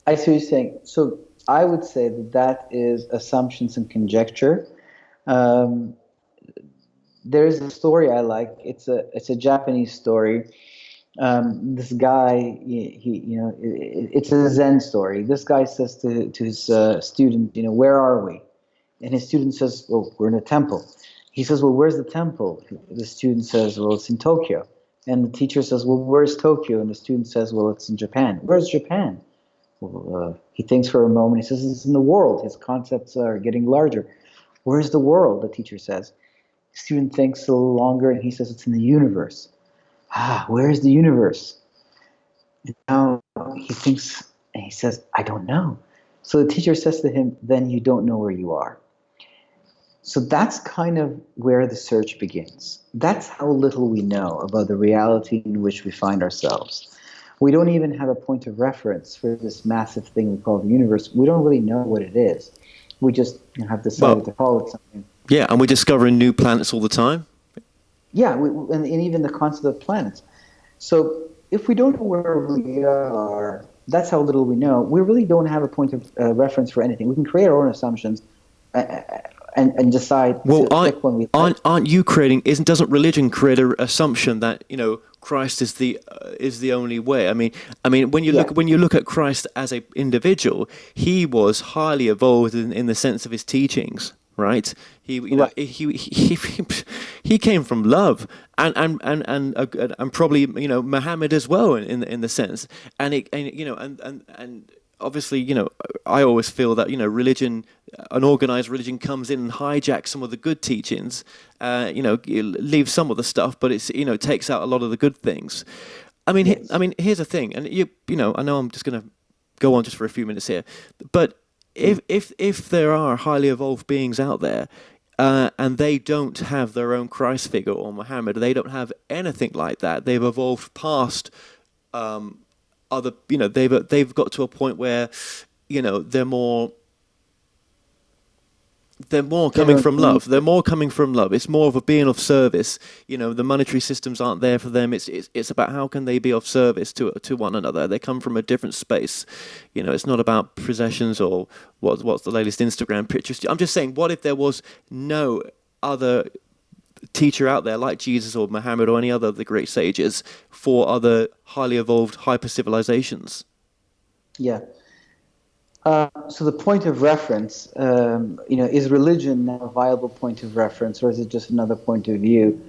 I see what you're saying. So I would say that that is assumptions and conjecture. Um, there's a story I like. It's a Japanese story. This guy, it's a Zen story. This guy says to his student, where are we? And his student says, well, we're in a temple. He says, well, where's the temple? The student says, well, it's in Tokyo. And the teacher says, well, where's Tokyo? And the student says, well, it's in Japan. Where's Japan? Well, he thinks for a moment. He says, it's in the world. His concepts are getting larger. Where's the world? The teacher says. The student thinks a little longer, and he says, it's in the universe. Where's the universe? And now he thinks, and he says, I don't know. So the teacher says to him, then you don't know where you are. So that's kind of where the search begins. That's how little we know about the reality in which we find ourselves. We don't even have a point of reference for this massive thing we call the universe. We don't really know what it is. We just have decided to call it something. Yeah, and we're discovering new planets all the time. Yeah, and even the concept of planets. So if we don't know where we are, that's how little we know. We really don't have a point of reference for anything. We can create our own assumptions and decide to pick one we like. Aren't you creating? Doesn't religion create an assumption that Christ is the only way? I mean, when you look at Christ as an individual, he was highly evolved in the sense of his teachings. Right, he came from love, and probably Muhammad as well in the sense, and obviously I always feel that religion, an organized religion, comes in and hijacks some of the good teachings, leaves some of the stuff, but it's takes out a lot of the good things. I mean, Yes. Here's the thing, and I know I'm just going to go on just for a few minutes here, but if there are highly evolved beings out there, and they don't have their own Christ figure or Muhammad, they don't have anything like that. They've evolved past other. They've got to a point where they're more coming from love. They're more coming from love. It's more of a being of service. The monetary systems aren't there for them. It's about how can they be of service to one another. They come from a different space. It's not about possessions or what's the latest Instagram pictures. I'm just saying, what if there was no other teacher out there like Jesus or Muhammad or any other of the great sages for other highly evolved hyper civilizations? Yeah. So the point of reference, is religion now a viable point of reference, or is it just another point of view?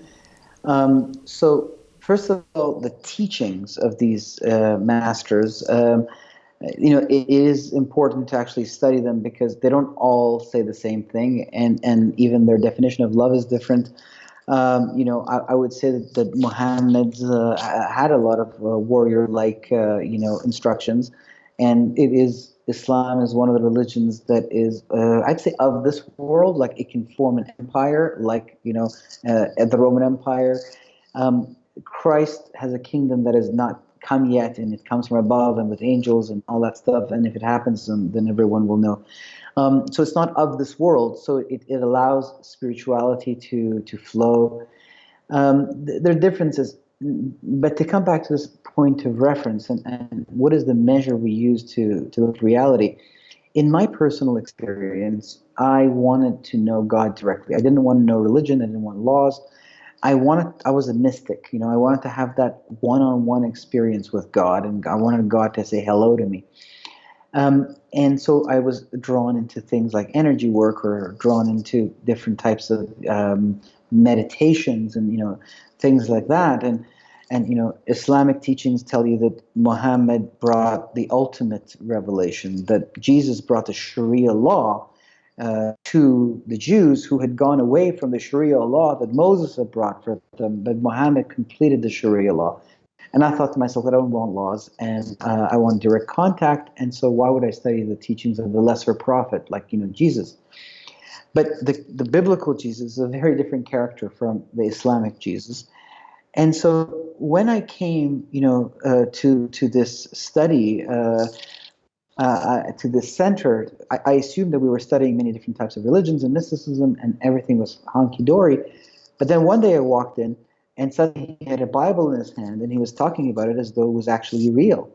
So first of all, the teachings of these masters, it is important to actually study them because they don't all say the same thing, and even their definition of love is different. I would say that Muhammad had a lot of warrior-like, instructions, and Islam is one of the religions that is, I'd say, of this world. Like it can form an empire, like at the Roman Empire. Christ has a kingdom that has not come yet, and it comes from above and with angels and all that stuff. And if it happens, then everyone will know. So it's not of this world. So it allows spirituality to flow. There are differences, but to come back to this point of reference and what is the measure we use to look at reality. In my personal experience, I wanted to know God directly. I didn't want to know religion. I didn't want laws. I was a mystic. I wanted to have that one-on-one experience with God, and I wanted God to say hello to me. And so I was drawn into things like energy work, or drawn into different types of meditations and things like that. And Islamic teachings tell you that Muhammad brought the ultimate revelation, that Jesus brought the Sharia law to the Jews who had gone away from the Sharia law that Moses had brought for them, but Muhammad completed the Sharia law. And I thought to myself, I don't want laws, and I want direct contact, and so why would I study the teachings of the lesser prophet, like Jesus? But the biblical Jesus is a very different character from the Islamic Jesus. And so when I came, to this study, to this center, I assumed that we were studying many different types of religions and mysticism, and everything was honky-dory. But then one day I walked in, and suddenly he had a Bible in his hand, and he was talking about it as though it was actually real.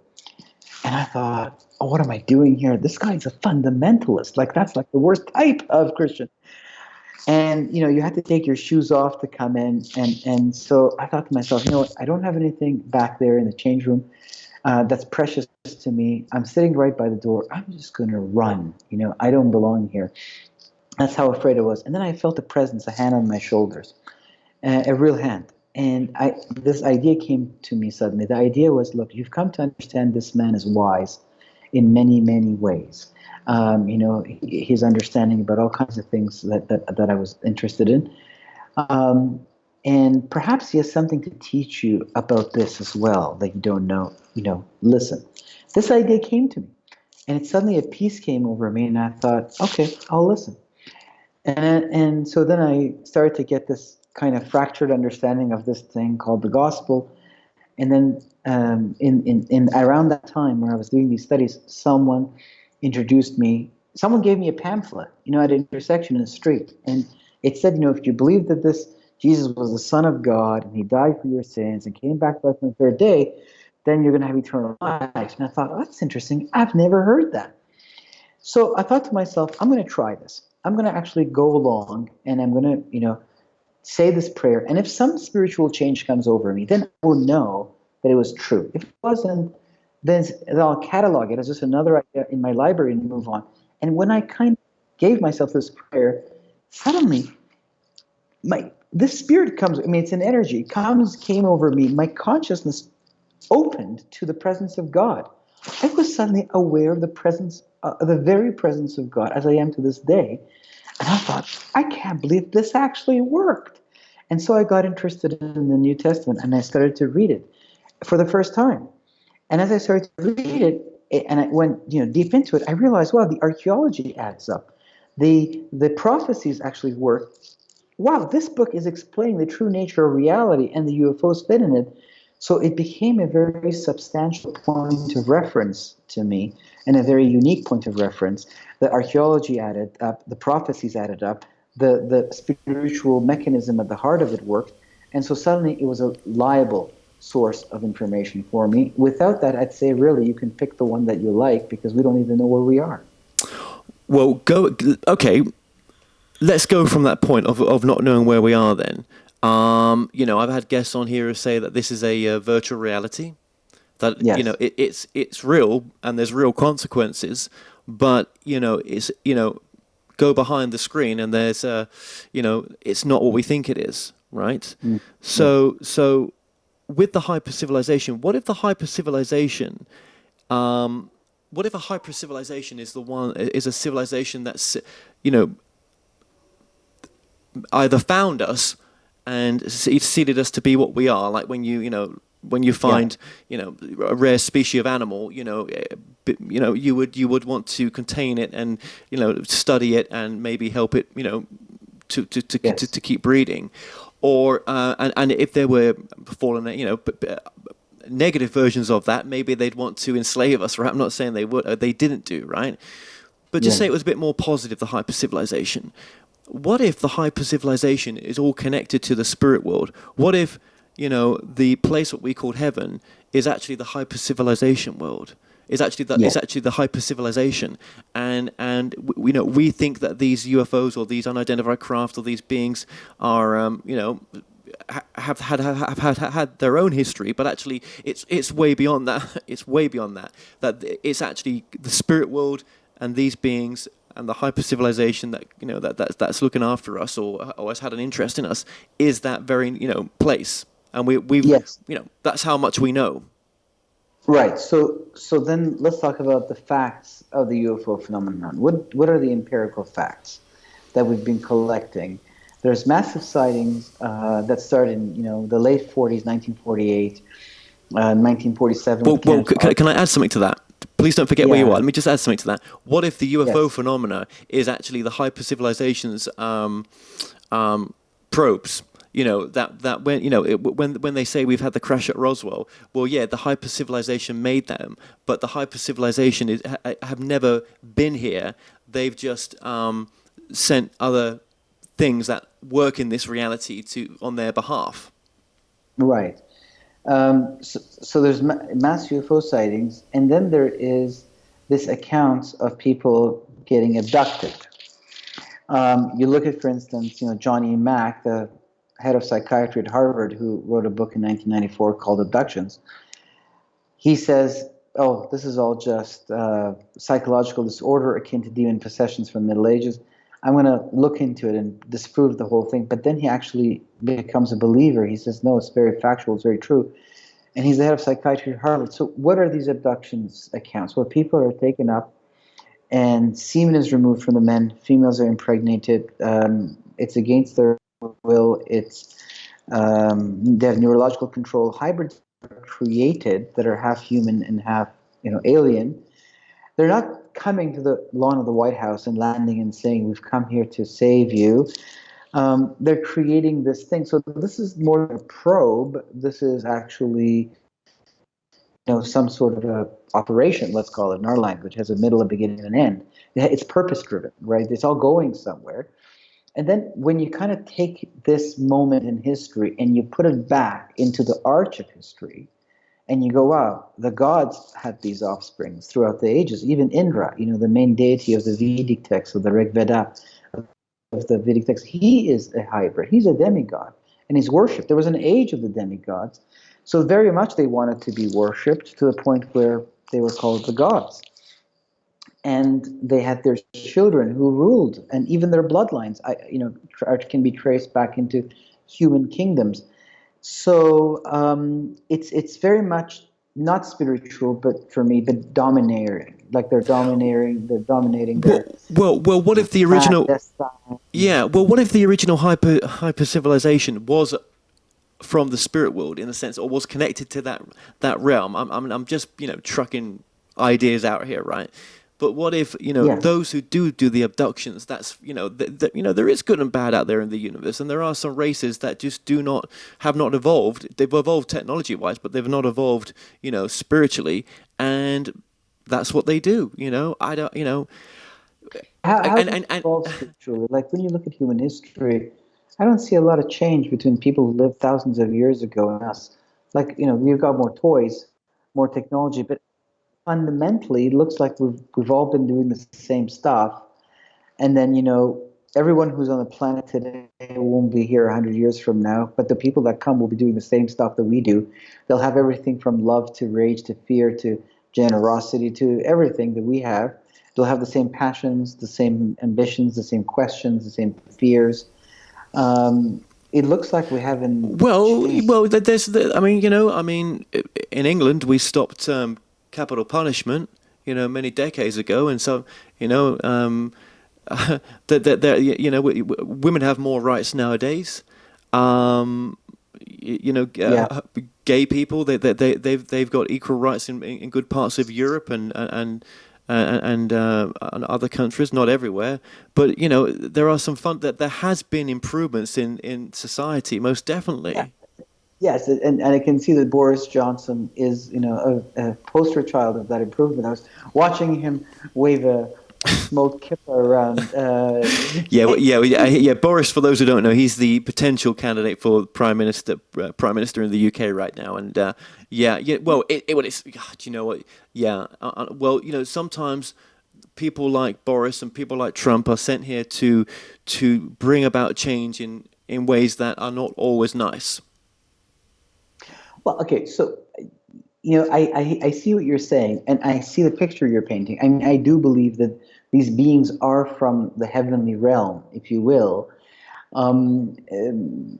And I thought, oh, what am I doing here? This guy's a fundamentalist. Like, that's like the worst type of Christian. And, you had to take your shoes off to come in. And so I thought to myself, you know what? I don't have anything back there in the change room that's precious to me. I'm sitting right by the door. I'm just going to run. I don't belong here. That's how afraid I was. And then I felt a presence, a hand on my shoulders, a real hand. And this idea came to me suddenly. The idea was, look, you've come to understand this man is wise in many, many ways. His understanding about all kinds of things that I was interested in. And perhaps he has something to teach you about this as well that you don't know. Listen. This idea came to me. And suddenly a peace came over me, and I thought, okay, I'll listen. And so then I started to get this kind of fractured understanding of this thing called the gospel. And then in around that time when I was doing these studies, someone gave me a pamphlet, at an intersection in the street. And it said, if you believe that this Jesus was the Son of God and he died for your sins and came back on the third day, then you're going to have eternal life. And I thought, oh, that's interesting. I've never heard that. So I thought to myself, I'm going to try this. I'm going to actually go along and I'm going to, say this prayer. And if some spiritual change comes over me, then I will know that it was true. If it wasn't, then I'll catalog it as just another idea in my library and move on. And when I kind of gave myself this prayer, suddenly this spirit comes, it's an energy, came over me. My consciousness opened to the presence of God. I was suddenly aware of the very presence of God, as I am to this day. And I thought, I can't believe this actually worked. And so I got interested in the New Testament, and I started to read it for the first time. And as I started to read it, and I went deep into it, I realized, wow, the archaeology adds up. The prophecies actually work. Wow, this book is explaining the true nature of reality and the UFOs fit in it. So it became a very substantial point of reference to me, and a very unique point of reference. The archaeology added up, the prophecies added up, the spiritual mechanism at the heart of it worked, and so suddenly it was a reliable source of information for me. Without that, I'd say really you can pick the one that you like, because we don't even know where we are. Well, okay. Let's go from that point of not knowing where we are then. I've had guests on here who say that this is a virtual reality, that Yes. it's real and there's real consequences, but it's go behind the screen and there's it's not what we think it is, right? Mm. So with the hyper civilization, what if the hyper civilization what if a hyper civilization is a civilization that's either found us and seeded us to be what we are, like when you find a rare species of animal, you would want to contain it and study it and maybe help it to keep breeding, or and if there were fallen negative versions of that, maybe they'd want to enslave us, right? I'm not saying they would, they didn't do, right? But just say it was a bit more positive, the hyper civilization. What if the hyper civilization is all connected to the spirit world? What if, the place what we called heaven is actually the hyper civilization world? It's actually the hyper civilization, and we think that these UFOs or these unidentified craft or these beings are have had their own history, but actually it's way beyond that. It's way beyond that. That it's actually the spirit world and these beings and the hyper civilization that that's looking after us or has had an interest in us is that very place, and we've Yes. that's how much we know. Right. So then let's talk about the facts of the UFO phenomenon. What are the empirical facts that we've been collecting? There's massive sightings that started in the late 40s, 1948, 1947. Well, can I add something to that? Please don't forget where you are. Let me just add something to that. What if the UFO phenomena is actually the hyper civilization's probes? That when they say we've had the crash at Roswell, well, yeah, the hyper civilization made them, but the hyper civilization have never been here. They've just sent other things that work in this reality on their behalf. Right. So there's mass UFO sightings, and then there is this account of people getting abducted. You look at, for instance, Johnny Mack, the head of psychiatry at Harvard, who wrote a book in 1994 called Abductions. He says, "Oh, this is all just psychological disorder akin to demon possessions from the Middle Ages. I'm going to look into it and disprove the whole thing." But then he actually becomes a believer. He says, "No, it's very factual. It's very true." And he's the head of psychiatry at Harvard. So what are these abductions accounts? Well, people are taken up and semen is removed from the men. Females are impregnated. It's against their will. They have neurological control. Hybrids are created that are half human and half alien. They're not coming to the lawn of the White House and landing and saying, "We've come here to save you." They're creating this thing. So this is more than a probe. This is actually some sort of a operation, let's call it in our language, has a middle, a beginning, and an end. It's purpose driven, right? It's all going somewhere. And then when you kind of take this moment in history and you put it back into the arch of history, and you go, wow, the gods had these offsprings throughout the ages. Even Indra, the main deity of the Vedic text, of the Rig Veda, of the Vedic text, he is a hybrid. He's a demigod, and he's worshipped. There was an age of the demigods. So very much they wanted to be worshipped to the point where they were called the gods. And they had their children who ruled, and even their bloodlines, can be traced back into human kingdoms. So it's very much not spiritual, but for me, but domineering. Like they're dominating their Well, what if the original? clandestine. Yeah, well, what if the original hyper civilization was from the spirit world in a sense, or was connected to that realm? I'm just trucking ideas out here, right? But what if Yes. those who do the abductions? That's there is good and bad out there in the universe, and there are some races that just have not evolved. They've evolved technology wise, but they've not evolved spiritually, and that's what they do. I don't How does it and evolve spiritually? Like when you look at human history, I don't see a lot of change between people who lived thousands of years ago and us. Like, we've got more toys, more technology, but fundamentally, it looks like we've all been doing the same stuff. And then, everyone who's on the planet today won't be here 100 years from now, but the people that come will be doing the same stuff that we do. They'll have everything from love to rage to fear to generosity to everything that we have. They'll have the same passions, the same ambitions, the same questions, the same fears. It looks like we haven't changed. there's in England we stopped capital punishment, many decades ago, and so women have more rights nowadays. Um, Yeah. Gay people they've got equal rights in good parts of Europe and other countries, not everywhere, but there are some fun that there has been improvements in society, most Yeah. definitely. Yes, and I can see that Boris Johnson is, a poster child of that improvement. I was watching him wave a smoked kippa around. Yeah. Boris, for those who don't know, he's the potential candidate for prime minister in the UK right now, and yeah. Well, it's God, you know what? Yeah, well, sometimes people like Boris and people like Trump are sent here to bring about change in ways that are not always nice. Well, okay, so I see what you're saying, and I see the picture you're painting. I mean, I do believe that these beings are from the heavenly realm, if you will. Um, um,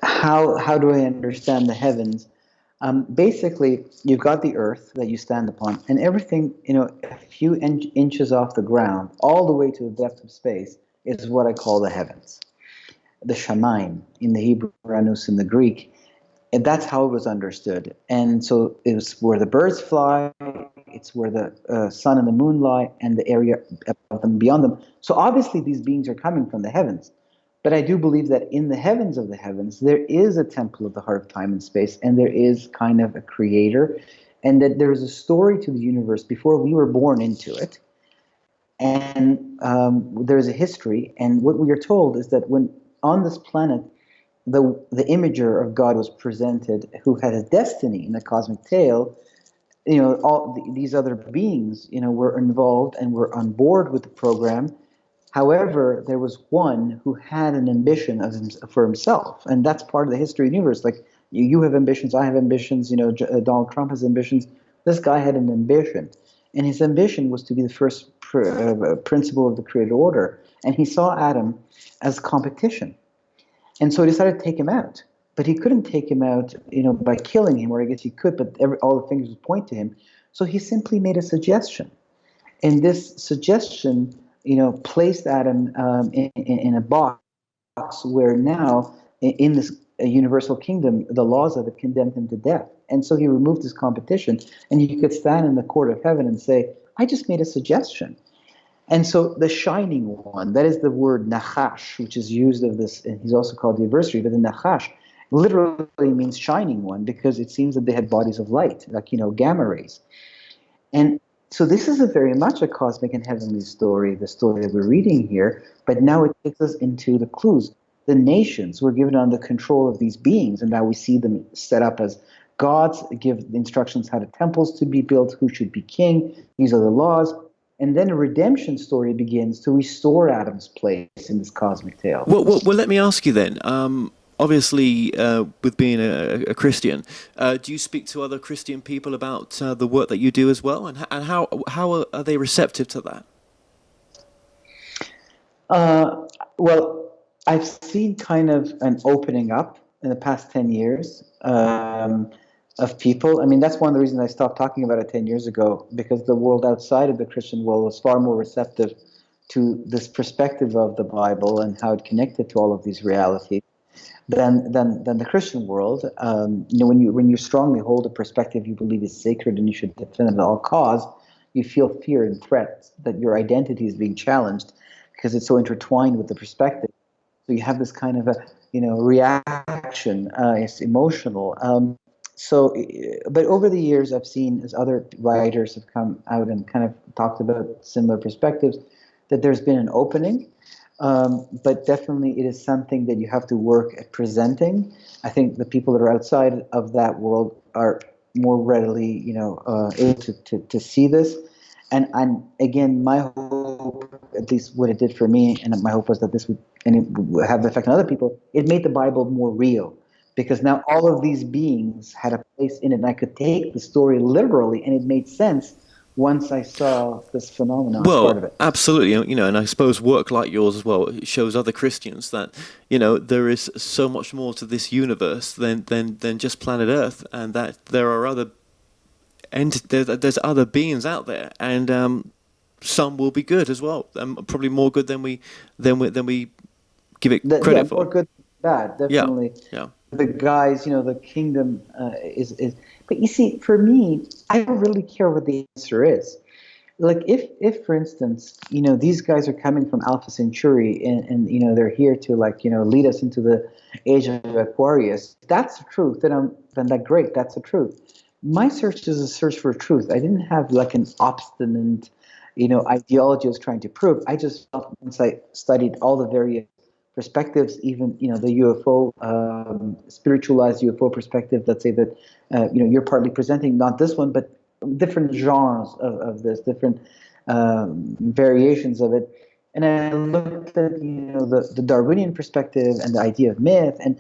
how do I understand the heavens? Basically, you've got the earth that you stand upon, and everything, a few inches off the ground, all the way to the depth of space, is what I call the heavens, the shamayim in the Hebrew, Uranus in the Greek. And that's how it was understood. And so it was where the birds fly, it's where the sun and the moon lie, and the area above them, beyond them. So obviously these beings are coming from the heavens. But I do believe that in the heavens of the heavens, there is a temple of the heart of time and space, and there is kind of a creator, and that there is a story to the universe before we were born into it. And there is a history, and what we are told is that when on this planet, the imager of God was presented, who had a destiny in the cosmic tale, these other beings, were involved and were on board with the program. However, there was one who had an ambition for himself, and that's part of the history of the universe. Like you have ambitions, I have ambitions. Donald Trump has ambitions. This guy had an ambition, and his ambition was to be the first principle of the created order. And he saw Adam as competition, and so he decided to take him out. But he couldn't take him out, by killing him, or I guess he could, but all the fingers would point to him. So he simply made a suggestion. And this suggestion, placed Adam in a box where now, in this universal kingdom, the laws of it condemned him to death. And so he removed his competition, and he could stand in the court of heaven and say, I just made a suggestion. And so the shining one, that is the word nachash, which is used of this, and he's also called the adversary, but the nachash literally means shining one, because it seems that they had bodies of light, like, gamma rays. And so this is very much a cosmic and heavenly story, the story that we're reading here, but now it takes us into the clues. The nations were given under control of these beings, and now we see them set up as gods, give instructions how the temples to be built, who should be king, these are the laws. And then a redemption story begins to restore Adam's place in this cosmic tale. Well, let me ask you then. Obviously, with being a Christian, do you speak to other Christian people about the work that you do as well, and how are they receptive to that? Well, I've seen kind of an opening up in the past 10 years of people. I mean, that's one of the reasons I stopped talking about it 10 years ago, because the world outside of the Christian world was far more receptive to this perspective of the Bible and how it connected to all of these realities than the Christian world. When you strongly hold a perspective you believe is sacred and you should defend it at all costs, you feel fear and threat that your identity is being challenged because it's so intertwined with the perspective. So you have this kind of a reaction. It's emotional. But over the years, I've seen, as other writers have come out and kind of talked about similar perspectives, that there's been an opening. But definitely it is something that you have to work at presenting. I think the people that are outside of that world are more readily, able to see this. And again, my hope, at least what it did for me, and my hope was that this would have the effect on other people, it made the Bible more real. Because now all of these beings had a place in it, and I could take the story literally, and it made sense once I saw this phenomenon as part of it. Absolutely, and I suppose work like yours as well, it shows other Christians that, there is so much more to this universe than just planet Earth, and that there are other there's other beings out there, and some will be good as well, probably more good than we give it credit for. More good than bad, definitely. Yeah. The guys, the kingdom is. But you see, for me, I don't really care what the answer is. Like, if for instance, these guys are coming from Alpha Centauri, and they're here to lead us into the age of Aquarius. If that's the truth, then that's great. That's the truth. My search is a search for truth. I didn't have an obstinate, ideology I was trying to prove. I just felt, once I studied all the various perspectives, even the UFO, spiritualized UFO perspective. Let's say that you're partly presenting not this one, but different genres of this, different variations of it. And I looked at the Darwinian perspective and the idea of myth, and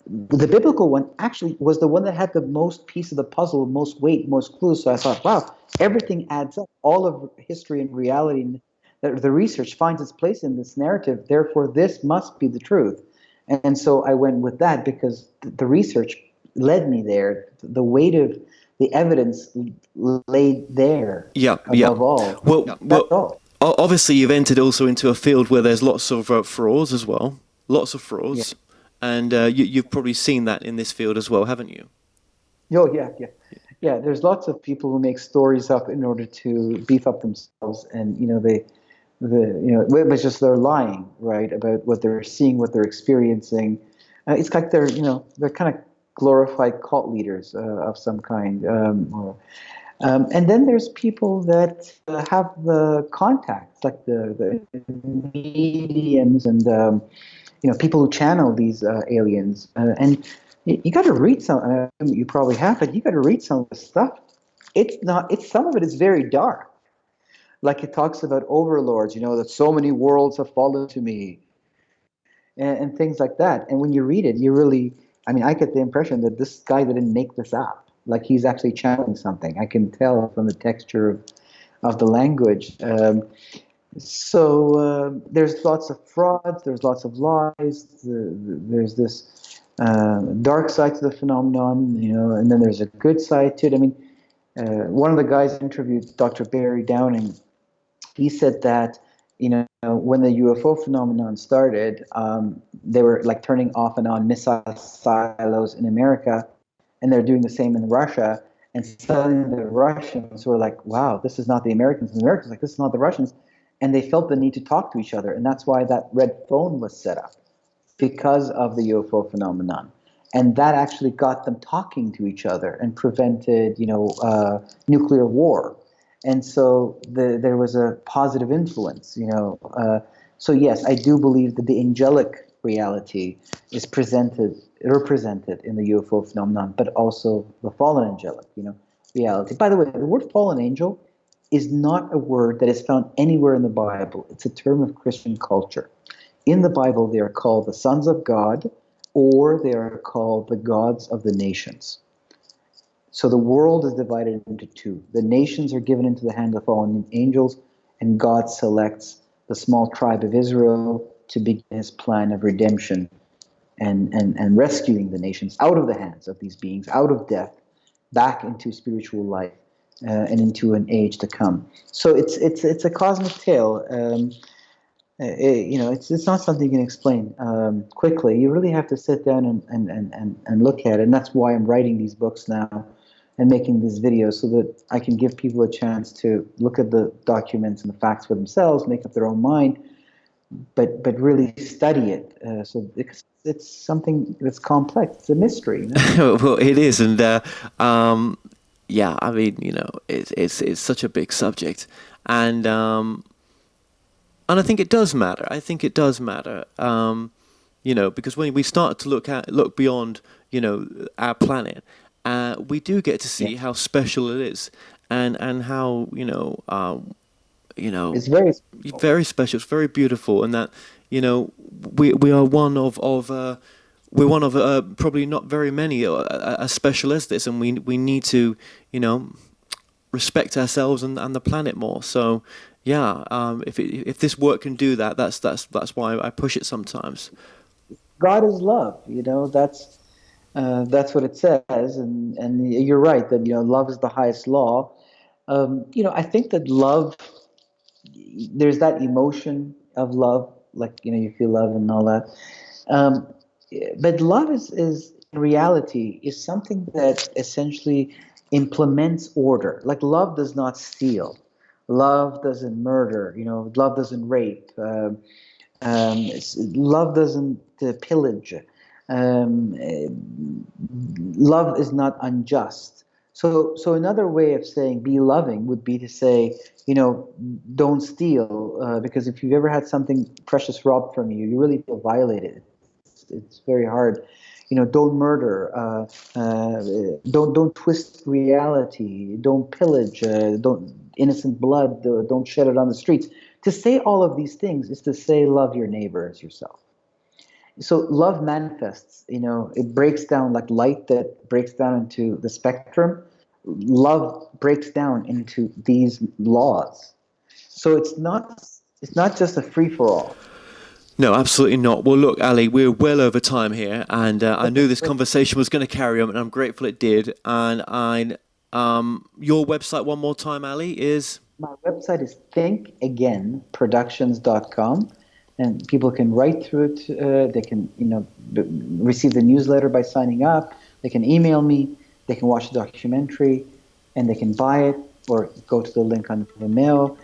the biblical one actually was the one that had the most piece of the puzzle, most weight, most clues. So I thought, wow, everything adds up. All of history and reality, the research finds its place in this narrative. Therefore, this must be the truth. And so I went with that because the research led me there. The weight of the evidence laid there. Above all. That's all. Obviously, you've entered also into a field where there's lots of frauds as well. Lots of frauds. Yeah. And you've probably seen that in this field as well, haven't you? Oh, yeah. Yeah, there's lots of people who make stories up in order to beef up themselves, and it was just they're lying, right, about what they're seeing, what they're experiencing. It's like they're kind of glorified cult leaders of some kind. And then there's people that have the contacts, like the mediums and people who channel these aliens, and you got to read some. You probably have, but you got to read some of the stuff. It's not. It's some of it is very dark. Like it talks about overlords, that so many worlds have fallen to me, and things like that. And when you read it, you really, I get the impression that this guy didn't make this up. Like he's actually channeling something. I can tell from the texture of the language. So there's lots of frauds, there's lots of lies, there's this dark side to the phenomenon, and then there's a good side to it. One of the guys interviewed, Dr. Barry Downing, he said that, when the UFO phenomenon started, they were like turning off and on missile silos in America, and they're doing the same in Russia. And suddenly the Russians were like, wow, this is not the Americans. And the Americans were like, this is not the Russians. And they felt the need to talk to each other. And that's why that red phone was set up, because of the UFO phenomenon. And that actually got them talking to each other and prevented, nuclear war. And so there was a positive influence, So yes, I do believe that the angelic reality is represented in the UFO phenomenon, but also the fallen angelic, reality. By the way, the word fallen angel is not a word that is found anywhere in the Bible. It's a term of Christian culture. In the Bible, they are called the sons of God, or they are called the gods of the nations. So the world is divided into two. The nations are given into the hand of fallen angels, and God selects the small tribe of Israel to begin his plan of redemption and rescuing the nations out of the hands of these beings, out of death, back into spiritual life. And into an age to come. So it's a cosmic tale. It's not something you can explain quickly. You really have to sit down and look at it. And that's why I'm writing these books now and making these videos, so that I can give people a chance to look at the documents and the facts for themselves, make up their own mind, but really study it. So it's something that's complex. It's a mystery. Well, it is, and yeah, it's such a big subject, and I think it does matter. I think it does matter, because when we start to look beyond, our planet, we do get to see how special it is, and how it's very special. Very special. It's very beautiful, and that we are one of we're one of probably not very many as special as this, and we need to respect ourselves and the planet more. So yeah, if this work can do that, that's why I push it sometimes. God is love. That's what it says, and you're right that love is the highest law. I think that love, there's that emotion of love, like you feel love and all that. Um, but love is in reality is something that essentially implements order. Like love does not steal, love doesn't murder. Love doesn't rape. Love doesn't pillage. Um, Love is not unjust. So another way of saying be loving would be to say, don't steal, because if you've ever had something precious robbed from you, you really feel violated. It's very hard. Don't murder. Don't twist reality. Don't pillage. Don't innocent blood. Don't shed it on the streets. To say all of these things is to say love your neighbor as yourself. So love manifests, it breaks down like light that breaks down into the spectrum. Love breaks down into these laws. So it's not just a free for all. No, absolutely not. Well, look, Ali, we're well over time here, and I knew this conversation was going to carry on, and I'm grateful it did. And your website, one more time, Ali, is? My website is thinkagainproductions.com. And people can write through it. They can, receive the newsletter by signing up. They can email me. They can watch the documentary, and they can buy it or go to the link on the mail.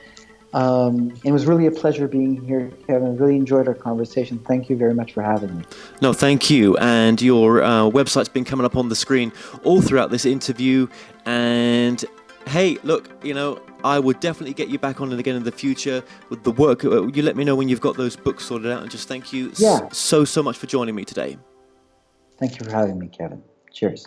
It was really a pleasure being here, Kevin. I really enjoyed our conversation. Thank you very much for having me. No, thank you. And your website's been coming up on the screen all throughout this interview. And hey, look, I would definitely get you back on it again in the future with the work. You let me know when you've got those books sorted out, and just thank you Yeah. so much for joining me today. Thank you for having me, Kevin. Cheers.